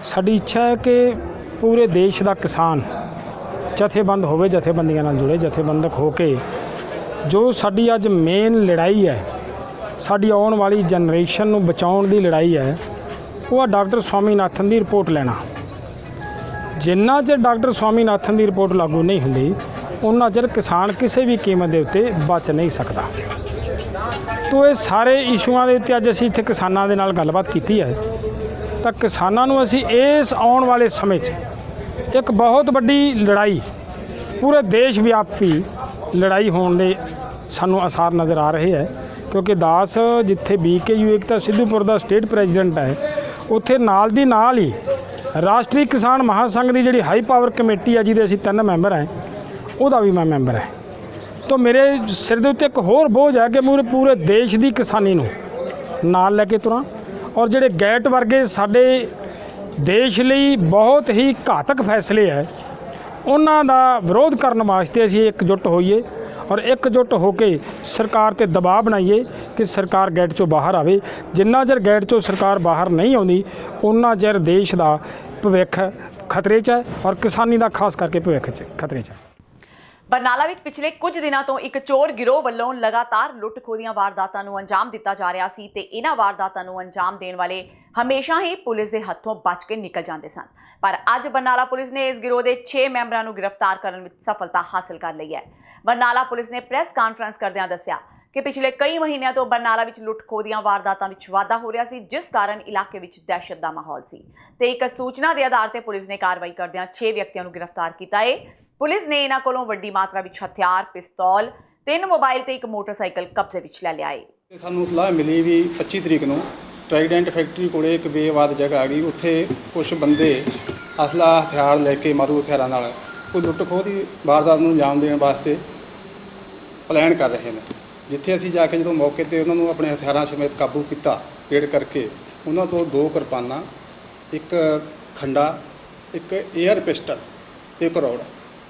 ਸਾਡੀ ਇੱਛਾ ਹੈ ਕਿ ਪੂਰੇ ਦੇਸ਼ ਦਾ ਕਿਸਾਨ ਜਥੇਬੰਦ ਹੋਵੇ, ਜਥੇਬੰਦੀਆਂ ਨਾਲ ਜੁੜੇ, ਜਥੇਬੰਦਕ ਹੋ ਕੇ ਜੋ ਸਾਡੀ ਅੱਜ ਮੇਨ ਲੜਾਈ ਹੈ, ਸਾਡੀ ਆਉਣ ਵਾਲੀ ਜਨਰੇਸ਼ਨ ਨੂੰ ਬਚਾਉਣ ਦੀ ਲੜਾਈ ਹੈ, ਉਹ ਆ ਡਾਕਟਰ ਸਵਾਮੀਨਾਥਨ ਦੀ ਰਿਪੋਰਟ ਲੈਣਾ। ਜਿੰਨਾ ਚਿਰ ਡਾਕਟਰ ਸਵਾਮੀਨਾਥਨ ਦੀ ਰਿਪੋਰਟ ਲਾਗੂ ਨਹੀਂ ਹੁੰਦੀ ਉਹਨਾਂ ਚਿਰ ਕਿਸਾਨ ਕਿਸੇ ਵੀ ਕੀਮਤ ਦੇ ਉੱਤੇ ਬਚ ਨਹੀਂ ਸਕਦਾ। ਤੋ ਇਹ ਸਾਰੇ ਇਸ਼ੂਆਂ ਦੇ ਉੱਤੇ ਅੱਜ ਅਸੀਂ ਇੱਥੇ ਕਿਸਾਨਾਂ ਦੇ ਨਾਲ ਗੱਲਬਾਤ ਕੀਤੀ ਹੈ ਤਾਂ ਕਿਸਾਨਾਂ ਨੂੰ ਅਸੀਂ ਇਸ ਆਉਣ ਵਾਲੇ ਸਮੇਂ 'ਚ ਇੱਕ ਬਹੁਤ ਵੱਡੀ ਲੜਾਈ, ਪੂਰੇ ਦੇਸ਼ ਵਿਆਪੀ ਲੜਾਈ ਹੋਣ ਦੇ ਸਾਨੂੰ ਆਸਾਰ ਨਜ਼ਰ ਆ ਰਹੇ ਹੈ। ਕਿਉਂਕਿ ਦਾਸ ਜਿੱਥੇ BKU ਏਕਤਾ ਸਿੱਧੂਪੁਰ ਦਾ ਸਟੇਟ ਪ੍ਰੈਜ਼ੀਡੈਂਟ ਹੈ, ਉੱਥੇ ਨਾਲ ਦੀ ਨਾਲ ਹੀ ਰਾਸ਼ਟਰੀ ਕਿਸਾਨ ਮਹਾਸੰਘ ਦੀ ਜਿਹੜੀ ਹਾਈ ਪਾਵਰ ਕਮੇਟੀ ਹੈ ਜਿਹਦੇ ਅਸੀਂ 3 ਮੈਂਬਰ ਹੈ, ਉਹਦਾ ਵੀ ਮੈਂ ਮੈਂਬਰ ਹੈ। ਤਾਂ ਮੇਰੇ ਸਿਰ ਦੇ ਉੱਤੇ ਇੱਕ ਹੋਰ ਬੋਝ ਹੈ ਕਿ ਪੂਰੇ ਦੇਸ਼ ਦੀ ਕਿਸਾਨੀ ਨੂੰ ਨਾਲ ਲੈ ਕੇ ਤੁਰਾਂ ਔਰ ਜਿਹੜੇ ਗੈਟ ਵਰਗੇ ਸਾਡੇ ਦੇਸ਼ ਲਈ ਬਹੁਤ ਹੀ ਘਾਤਕ ਫੈਸਲੇ ਹੈ ਉਹਨਾਂ ਦਾ ਵਿਰੋਧ ਕਰਨ ਵਾਸਤੇ ਅਸੀਂ ਇਕਜੁੱਟ ਹੋਈਏ ਔਰ ਇਕਜੁੱਟ ਹੋ ਕੇ ਸਰਕਾਰ ਤੇ ਦਬਾਅ ਬਣਾਈਏ ਕਿ ਸਰਕਾਰ ਗੈਟ 'ਚੋਂ ਬਾਹਰ ਆਵੇ। ਜਿੰਨਾ ਚਿਰ ਗੈਟ 'ਚੋਂ ਸਰਕਾਰ ਬਾਹਰ ਨਹੀਂ ਆਉਂਦੀ ਉਹਨਾਂ ਚਿਰ ਦੇਸ਼ ਦਾ ਭਵਿੱਖ ਖਤਰੇ 'ਚ ਹੈ ਔਰ ਕਿਸਾਨੀ ਦਾ ਖਾਸ ਕਰਕੇ ਭਵਿੱਖ 'ਚ ਖਤਰੇ 'ਚ ਹੈ। ਬਰਨਾਲਾ ਵਿੱਚ ਪਿਛਲੇ ਕੁਝ ਦਿਨਾਂ ਤੋਂ ਇੱਕ ਚੋਰ ਗਿਰੋਹ ਵੱਲੋਂ ਲਗਾਤਾਰ ਲੁੱਟ-ਖੋਹ ਦੀਆਂ ਵਾਰਦਾਤਾਂ ਨੂੰ ਅੰਜਾਮ ਦਿੱਤਾ ਜਾ ਰਿਹਾ ਸੀ ਤੇ ਇਹਨਾਂ ਵਾਰਦਾਤਾਂ ਨੂੰ ਅੰਜਾਮ ਦੇਣ ਵਾਲੇ ਹਮੇਸ਼ਾ ਹੀ ਪੁਲਿਸ ਦੇ ਹੱਥੋਂ ਬਚ ਕੇ ਨਿਕਲ ਜਾਂਦੇ ਸਨ। ਪਰ ਅੱਜ ਬਰਨਾਲਾ ਪੁਲਿਸ ਨੇ ਇਸ ਗਿਰੋਹ ਦੇ 6 ਮੈਂਬਰਾਂ ਨੂੰ ਗ੍ਰਿਫਤਾਰ ਕਰਨ ਵਿੱਚ ਸਫਲਤਾ ਹਾਸਲ ਕਰ ਲਈ ਹੈ। ਬਰਨਾਲਾ ਪੁਲਿਸ ਨੇ ਪ੍ਰੈਸ ਕਾਨਫਰੰਸ ਕਰਦਿਆਂ ਦੱਸਿਆ ਕਿ ਪਿਛਲੇ ਕਈ ਮਹੀਨਿਆਂ ਤੋਂ ਬਰਨਾਲਾ ਵਿੱਚ ਲੁੱਟ-ਖੋਹ ਦੀਆਂ ਵਾਰਦਾਤਾਂ ਵਿੱਚ ਵਾਧਾ ਹੋ ਰਿਹਾ ਸੀ, ਜਿਸ ਕਾਰਨ ਇਲਾਕੇ ਵਿੱਚ ਦਹਿਸ਼ਤ ਦਾ ਮਾਹੌਲ ਸੀ ਤੇ ਇੱਕ ਸੂਚਨਾ ਦੇ ਆਧਾਰ ਤੇ ਪੁਲਿਸ ਨੇ ਕਾਰਵਾਈ ਕਰਦਿਆਂ 6 ਵਿਅਕਤੀਆਂ ਨੂੰ ਗ੍ਰਿਫਤਾਰ ਕੀਤਾ ਹੈ। ਪੁਲਿਸ ਨੇ ਇਹਨਾਂ ਕੋਲੋਂ ਵੱਡੀ ਮਾਤਰਾ ਵਿੱਚ ਹਥਿਆਰ, ਪਿਸਤੌਲ, 3 ਮੋਬਾਈਲ ਤੇ ਇੱਕ ਮੋਟਰਸਾਈਕਲ ਕਬਜ਼ੇ ਵਿੱਚ ਲੈ ਲਿਆ ਹੈ। ਸਾਨੂੰ ਇਤਲਾਹ ਮਿਲੀ ਵੀ 25 ਤਰੀਕ ਨੂੰ ਟ੍ਰਾਈਡੈਂਟ ਫੈਕਟਰੀ ਕੋਲੇ ਇੱਕ ਬੇਆਬਾਦ ਜਗ੍ਹਾ ਆ ਗਈ, ਉੱਥੇ ਕੁਝ ਬੰਦੇ ਅਸਲਾ ਹਥਿਆਰ ਲੈ ਕੇ ਮਾਰੂ ਹਥਿਆਰਾਂ ਨਾਲ ਕੋਈ ਲੁੱਟ ਖੋਹ ਦੀ ਵਾਰਦਾਤ ਨੂੰ ਅੰਜਾਮ ਦੇਣ ਵਾਸਤੇ ਪਲਾਨ ਕਰ ਰਹੇ ਨੇ। ਜਿੱਥੇ ਅਸੀਂ ਜਾ ਕੇ ਜਦੋਂ ਮੌਕੇ ਤੇ ਉਹਨਾਂ ਨੂੰ ਆਪਣੇ ਹਥਿਆਰਾਂ ਸਮੇਤ ਕਾਬੂ ਕੀਤਾ, ਰੇਡ ਕਰਕੇ ਉਹਨਾਂ ਤੋਂ 2 ਕਿਰਪਾਨਾਂ, ਇੱਕ ਖੰਡਾ, ਇੱਕ 에ਅਰ ਪਿਸਟਲ ਤੇ ਇੱਕ ਰੌੜ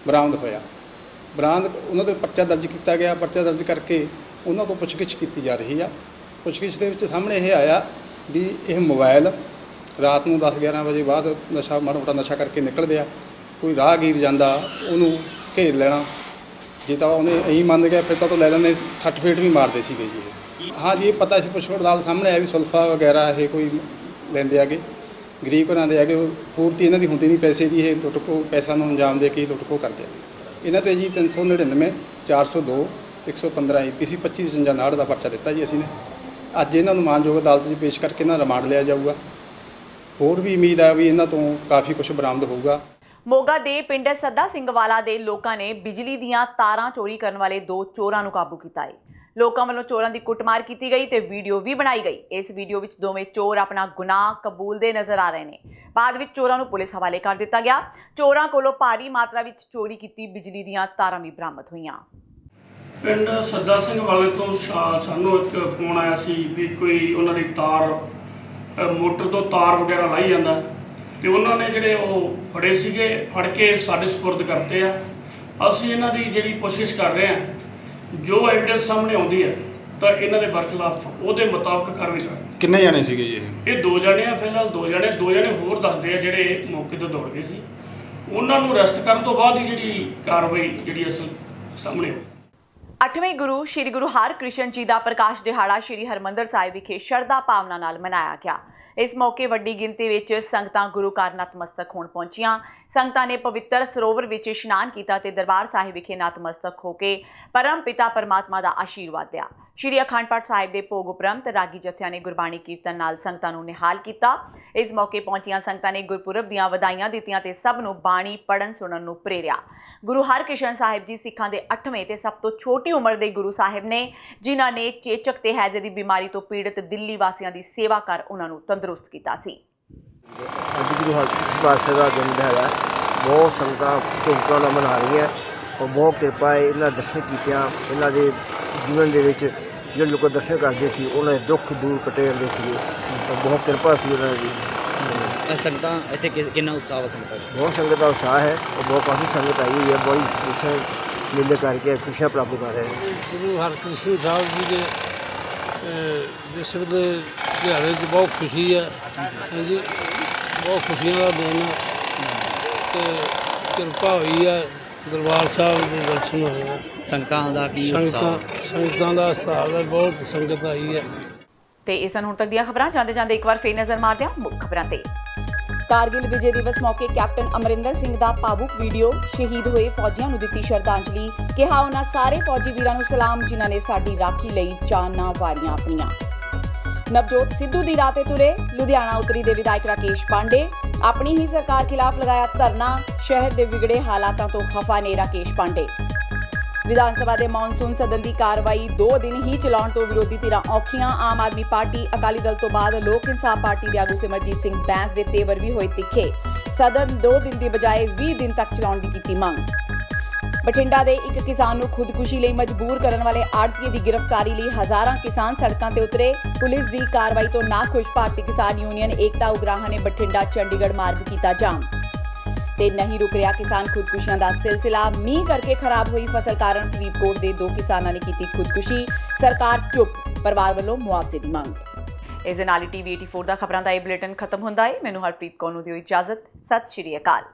ਬਰਾਮਦ ਹੋਇਆ। ਬਰਾਮਦ ਉਹਨਾਂ ਦੇ ਪਰਚਾ ਦਰਜ ਕੀਤਾ ਗਿਆ। ਪਰਚਾ ਦਰਜ ਕਰਕੇ ਉਹਨਾਂ ਤੋਂ ਪੁੱਛਗਿੱਛ ਕੀਤੀ ਜਾ ਰਹੀ ਆ। ਪੁੱਛਗਿੱਛ ਦੇ ਵਿੱਚ ਸਾਹਮਣੇ ਇਹ ਆਇਆ ਵੀ ਇਹ ਮੋਬਾਈਲ ਰਾਤ ਨੂੰ 10-11 ਵਜੇ ਬਾਅਦ ਨਸ਼ਾ ਮਾੜਾ ਮੋਟਾ ਨਸ਼ਾ ਕਰਕੇ ਨਿਕਲਦੇ ਆ, ਕੋਈ ਰਾਹਗੀਰ ਜਾਂਦਾ ਉਹਨੂੰ ਘੇਰ ਲੈਣਾ, ਜੇ ਤਾਂ ਉਹਨੇ ਇਹੀ ਮੰਨ ਗਿਆ ਫਿਰ ਤਾਂ ਲੈ ਲੈਂਦੇ, ਸਰਟੀਫਿਕੇਟ ਵੀ ਮਾਰਦੇ ਸੀਗੇ ਜੀ। ਹਾਂ ਜੀ, ਇਹ ਪਤਾ ਸੀ ਪੁੱਛ ਪੜਤਾਲ ਸਾਹਮਣੇ ਆਇਆ ਵੀ ਸੁਲਫਾ ਵਗੈਰਾ ਇਹ ਕੋਈ ਲੈਂਦੇ ਆਗੇ, ਗਰੀਬ ਘਰਾਂ ਦੇ ਆਗੇ, ਪੂਰਤੀ ਇਹਨਾਂ ਦੀ ਹੁੰਦੀ ਨਹੀਂ ਪੈਸੇ ਦੀ, ਇਹ ਲੁੱਟ ਖੋਹ ਪੈਸਾ ਨੂੰ ਅੰਜਾਮ ਦੇ ਕੇ ਲੁੱਟ ਖੋਹ ਕਰਦੇ ਆ। ਇਹਨਾਂ ਤੇ ਜੀ 399, 402, 115 IPC 2559 ਦਾ ਪਰਚਾ ਦਿੱਤਾ ਜੀ ਅਸੀਂ ਨੇ। ਅੱਜ ਇਹਨਾਂ ਨੂੰ ਮਾਨਯੋਗ ਅਦਾਲਤ 'ਚ ਪੇਸ਼ ਕਰਕੇ ਇਹਨਾਂ ਰਿਮਾਂਡ ਲਿਆ ਜਾਊਗਾ। ਹੋਰ ਵੀ ਉਮੀਦ ਹੈ ਵੀ ਇਹਨਾਂ ਤੋਂ ਕਾਫੀ ਕੁਝ ਬਰਾਮਦ ਹੋਊਗਾ। ਮੋਗਾ ਦੇ ਪਿੰਡ ਸੱਦਾ ਸਿੰਘਵਾਲਾ ਦੇ ਲੋਕਾਂ ਨੇ ਬਿਜਲੀ ਦੀਆਂ ਤਾਰਾਂ ਚੋਰੀ ਕਰਨ ਵਾਲੇ 2 ਚੋਰਾਂ ਨੂੰ ਕਾਬੂ ਕੀਤਾ ਹੈ। ਲੋਕਾਂ ਵੱਲੋਂ ਚੋਰਾਂ ਦੀ ਕੁੱਟਮਾਰ ਕੀਤੀ ਗਈ ਤੇ ਵੀਡੀਓ ਵੀ ਬਣਾਈ ਗਈ। ਇਸ ਵੀਡੀਓ ਵਿੱਚ ਦੋਵੇਂ ਚੋਰ ਆਪਣਾ ਗੁਨਾਹ ਕਬੂਲਦੇ ਨਜ਼ਰ ਆ ਰਹੇ ਨੇ। ਬਾਅਦ ਵਿੱਚ ਚੋਰਾਂ ਨੂੰ ਪੁਲਿਸ ਹਵਾਲੇ ਕਰ ਦਿੱਤਾ ਗਿਆ। ਚੋਰਾਂ ਕੋਲੋਂ ਭਾਰੀ ਮਾਤਰਾ ਵਿੱਚ ਚੋਰੀ ਕੀਤੀ ਬਿਜਲੀ ਦੀਆਂ ਤਾਰਾਂ ਵੀ ਬਰਾਮਦ ਹੋਈਆਂ। ਪਿੰਡ ਸੱਦਾ ਸਿੰਘ ਵਾਲੇ ਤੋਂ ਸਾਨੂੰ ਇੱਕ ਫੋਨ ਆਇਆ ਸੀ ਵੀ ਕੋਈ ਉਹਨਾਂ ਦੀ ਤਾਰ ਮੋਟਰ ਤੋਂ ਤਾਰ ਵਗੈਰਾ ਲਾਈ ਜਾਂਦਾ ਤੇ ਉਹਨਾਂ ਨੇ ਜਿਹੜੇ ਉਹ ਫੜੇ ਸੀਗੇ, ਫੜ ਕੇ ਸਾਡੇ ਸਪੁਰਦ ਕਰਤੇ ਆ। ਅਸੀਂ ਇਹਨਾਂ ਦੀ ਜਿਹੜੀ ਪੁੱਛਗਿੱਛ ਕਰ ਰਹੇ ਹਾਂ, ਜੋ ਐਵੀਡੈਂਸ ਸਾਹਮਣੇ ਆਉਂਦੀ ਹੈ ਤਾਂ ਇਹਨਾਂ ਦੇ ਬਰਖਲਾਫ ਉਹਦੇ ਮੁਤਾਬਕ ਕਾਰਵਾਈ ਕਰਾਂਗੇ। ਕਿੰਨੇ ਜਾਣੇ ਸੀਗੇ ਜੀ ਇਹ 2 ਜਣੇ ਆ, ਫਿਲਹਾਲ 2 ਜਣੇ ਹੋਰ ਦੱਸਦੇ ਆ ਜਿਹੜੇ ਮੌਕੇ ਤੋਂ ਦੌੜ ਗਏ ਸੀ। ਉਹਨਾਂ ਨੂੰ ਅਰੈਸਟ ਕਰਨ ਤੋਂ ਬਾਅਦ ਹੀ ਜਿਹੜੀ ਕਾਰਵਾਈ ਜਿਹੜੀ ਅਸਲ ਸਾਹਮਣੇ ਆਉ। 8ਵੇਂ ਗੁਰੂ ਸ਼੍ਰੀ ਗੁਰੂ ਹਰਕ੍ਰਿਸ਼ਨ ਜੀ ਦਾ ਪ੍ਰਕਾਸ਼ ਦਿਹਾੜਾ ਸ਼੍ਰੀ ਹਰਿਮੰਦਰ ਸਾਹਿਬ ਵਿਖੇ ਸ਼ਰਧਾ ਭਾਵਨਾ ਨਾਲ ਮਨਾਇਆ ਗਿਆ। ਇਸ ਮੌਕੇ ਵੱਡੀ ਗਿਣਤੀ ਵਿੱਚ ਸੰਗਤਾਂ ਗੁਰੂ ਘਰ ਨਤਮਸਤਕ ਹੋਣ ਪਹੁੰਚੀਆਂ। ਸੰਗਤਾਂ ਨੇ ਪਵਿੱਤਰ ਸਰੋਵਰ ਵਿੱਚ ਇਸ਼ਨਾਨ ਕੀਤਾ ਤੇ ਦਰਬਾਰ ਸਾਹਿਬ ਵਿਖੇ ਨਤਮਸਤਕ ਹੋ ਕੇ ਪਰਮ ਪਿਤਾ ਪਰਮਾਤਮਾ ਦਾ ਆਸ਼ੀਰਵਾਦ ਲਿਆ। ਸ਼੍ਰੀ ਅਖੰਡ ਪਾਠ ਸਾਹਿਬ ਦੇ ਭੋਗ ਉਪਰੰਤ ਰਾਗੀ ਜਥਿਆਂ ਨੇ ਗੁਰਬਾਣੀ ਕੀਰਤਨ ਨਾਲ ਸੰਗਤਾਂ ਨੂੰ ਨਿਹਾਲ ਕੀਤਾ। ਇਸ ਮੌਕੇ ਪਹੁੰਚੀਆਂ ਸੰਗਤਾਂ ਨੇ ਗੁਰਪੁਰਬ ਦੀਆਂ ਵਧਾਈਆਂ ਦਿੱਤੀਆਂ ਤੇ ਸਭ ਨੂੰ ਬਾਣੀ ਪੜ੍ਹਨ ਸੁਣਨ ਨੂੰ ਪ੍ਰੇਰਿਆ। ਗੁਰੂ ਹਰਕ੍ਰਿਸ਼ਨ ਸਾਹਿਬ ਜੀ ਸਿੱਖਾਂ ਦੇ 8ਵੇਂ ਤੇ ਸਭ ਤੋਂ ਛੋਟੀ ਉਮਰ ਦੇ ਗੁਰੂ ਸਾਹਿਬ ਨੇ, ਜਿਨ੍ਹਾਂ ਨੇ ਚੇਚਕ ਤੇ ਹੈਜ਼ੇ ਦੀ ਬਿਮਾਰੀ ਤੋਂ ਪੀੜਤ ਦਿੱਲੀ ਵਾਸੀਆਂ ਦੀ ਸੇਵਾ ਕਰ ਉਹਨਾਂ ਨੂੰ ਤੰਦਰੁਸਤ ਕੀਤਾ ਸੀ। ਅੱਜ ਗੁਰੂ ਹਰਕ੍ਰਿਸ਼ਨ ਪਾਤਸ਼ਾਹ ਦਾ ਜਨਮ ਦਿਨ ਹੈਗਾ। ਬਹੁਤ ਸੰਗਤਾਂ ਧੂਮਧਾਮ ਨਾਲ ਮਨਾ ਰਹੀਆਂ ਔਰ ਬਹੁਤ ਕਿਰਪਾ ਹੈ। ਇਹਨਾਂ ਦਰਸ਼ਨ ਕੀਤਿਆਂ ਇਹਨਾਂ ਦੇ ਜੀਵਨ ਦੇ ਵਿੱਚ ਜਿਹੜੇ ਲੋਕ ਦਰਸ਼ਨ ਕਰਦੇ ਸੀ ਉਹਨਾਂ ਦੇ ਦੁੱਖ ਦੂਰ ਕੱਟੇ ਜਾਂਦੇ ਸੀਗੇ। ਬਹੁਤ ਕਿਰਪਾ ਸੀ ਉਹਨਾਂ ਦੀ। ਸੰਗਤਾਂ ਇੱਥੇ ਕਿੰਨਾ ਉਤਸ਼ਾਹ ਹੈ ਸੰਗਤਾਂ 'ਚ? ਬਹੁਤ ਸੰਗਤ ਦਾ ਉਤਸ਼ਾਹ ਹੈ ਔਰ ਬਹੁਤ ਕਾਫੀ ਸੰਗਤ ਆਈ ਹੋਈ ਹੈ। ਬੜੀ ਖੁਸ਼ੀਆਂ ਮੇਲੇ ਕਰਕੇ ਖੁਸ਼ੀਆਂ ਪ੍ਰਾਪਤ ਕਰ ਰਹੇ ਨੇ। ਗੁਰੂ ਹਰਕ੍ਰਿਸ਼ਨ ਸਾਹਿਬ ਜੀ ਦੇ ਜਿਸ ਵੇਲੇ ਦਿਹਾੜੇ 'ਚ ਬਹੁਤ ਖੁਸ਼ੀ ਹੈ। ਹਾਂਜੀ, ਬਹੁਤ ਖੁਸ਼ੀਆਂ ਦਾ ਦਿਨ ਹੈ ਅਤੇ ਕਿਰਪਾ ਹੋਈ ਹੈ। ਦਰਬਾਰ ਸਾਹਿਬ ਦੇ ਦਰਸ਼ਨ ਹੋਏ ਆ। ਸੰਗਤਾਂ ਦਾ ਕੀ ਸੰਗਤਾਂ ਦਾ ਹਿਸਾਬ ਹੈ। ਬਹੁਤ ਸੰਗਤ ਆਈ ਹੈ। ਤੇ ਇਹ ਸਨ ਹੁਣ ਤੱਕ ਦੀਆਂ ਖਬਰਾਂ। ਜਾਂਦੇ ਇੱਕ ਵਾਰ ਫੇਰ ਨਜ਼ਰ ਮਾਰਦੇ ਹਾਂ ਮੁੱਖ ਖਬਰਾਂ ਤੇ। ਕਾਰਗਿਲ ਵਿਜੇ ਦਿਵਸ ਮੌਕੇ ਕੈਪਟਨ ਅਮਰਿੰਦਰ ਸਿੰਘ ਦਾ ਭਾਵੁਕ ਵੀਡੀਓ, ਸ਼ਹੀਦ ਹੋਏ ਫੌਜੀਆਂ ਨੂੰ ਦਿੱਤੀ ਸ਼ਰਧਾਂਜਲੀ। ਕਿਹਾ ਉਹਨਾਂ ਸਾਰੇ ਫੌਜੀ ਵੀਰਾਂ ਨੂੰ ਸਲਾਮ ਜਿਨ੍ਹਾਂ ਨੇ ਸਾਡੀ ਰਾਖੀ ਲਈ ਜਾਨਾਂ ਵਾਰੀਆਂ ਆਪਣੀਆਂ। ਨਵਜੋਤ ਸਿੱਧੂ ਦੀ ਰਾਹ ਤੇ ਤੁਰੇ, ਲੁਧਿਆਣਾ ਉਤਰੀ ਦੇ ਵਿਧਾਇਕ ਰਾਕੇਸ਼ ਪਾਂਡੇ। ਆਪਣੀ ਹੀ ਸਰਕਾਰ ਖਿਲਾਫ ਲਗਾਇਆ ਧਰਨਾ, ਸ਼ਹਿਰ ਦੇ ਵਿਗੜੇ ਹਾਲਾਤਾਂ ਤੋਂ ਖਫਾ ਨੇ ਰਾਕੇਸ਼ ਪਾਂਡੇ। ਵਿਧਾਨ ਸਭਾ ਦੇ ਮੌਨਸੂਨ ਸਦਨ ਦੀ ਕਾਰਵਾਈ 2 ਦਿਨ ਹੀ ਚਲਾਉਣ ਤੋਂ ਵਿਰੋਧੀ ਧਿਰਾਂ ਔਖੀਆਂ। ਆਮ ਆਦਮੀ ਪਾਰਟੀ, ਅਕਾਲੀ ਦਲ ਤੋਂ ਬਾਅਦ ਲੋਕ ਇਨਸਾਫ ਪਾਰਟੀ ਦੇ ਆਗੂ ਸਿਮਰਜੀਤ ਸਿੰਘ ਬੈਂਸ ਦੇ ਤੇਵਰ ਵੀ ਹੋਏ ਤਿੱਖੇ। ਸਦਨ 2 ਦਿਨ ਦੀ ਬਜਾਏ 20 ਦਿਨ ਤੱਕ ਚਲਾਉਣ ਦੀ ਕੀਤੀ ਮੰਗ। ਬਠਿੰਡਾ ਦੇ ਇੱਕ ਕਿਸਾਨ ਨੂੰ ਖੁਦਕੁਸ਼ੀ ਲਈ ਮਜਬੂਰ ਕਰਨ ਵਾਲੇ ਆੜ੍ਹਤੀਏ ਦੀ ਗ੍ਰਿਫਤਾਰੀ ਲਈ ਹਜ਼ਾਰਾਂ ਕਿਸਾਨ ਸੜਕਾਂ ਤੇ ਉਤਰੇ। ਪੁਲਿਸ ਦੀ ਕਾਰਵਾਈ ਤੋਂ ਨਾਖੁਸ਼ ਭਾਰਤੀ ਕਿਸਾਨ ਯੂਨੀਅਨ ਏਕਤਾ ਉਗਰਾਹਾਂ ਨੇ ਬਠਿੰਡਾ ਚੰਡੀਗੜ੍ਹ ਮਾਰਗ ਕੀਤਾ ਜਾਮ। ਤੇ ਨਹੀਂ ਰੁਕ ਰਿਹਾ ਕਿਸਾਨ ਖੁਦਕੁਸ਼ੀਆਂ ਦਾ ਸਿਲਸਿਲਾ। ਮੀਂਹ ਕਰਕੇ ਖਰਾਬ ਹੋਈ ਫਸਲ ਕਾਰਨ ਫਰੀਦਕੋਟ ਦੇ 2 ਕਿਸਾਨਾਂ ਨੇ ਕੀਤੀ ਖੁਦਕੁਸ਼ੀ। ਸਰਕਾਰ ਚੁੱਪ, ਪਰਿਵਾਰ ਵੱਲੋਂ ਮੁਆਵਜ਼ੇ ਦੀ ਮੰਗ। ਇਸ ਦੇ ਨਾਲ ਹੀ TV 84 ਦਾ ਖਬਰਾਂ ਦਾ ਇਹ ਬੁਲੇਟਿਨ ਖਤਮ ਹੁੰਦਾ ਹੈ। ਮੈਨੂੰ ਹਰਪ੍ਰੀਤ ਕੌਰ ਨੂੰ ਦਿਓ ਇਜਾਜ਼ਤ। ਸਤਿ ਸ਼੍ਰੀ ਅਕਾਲ।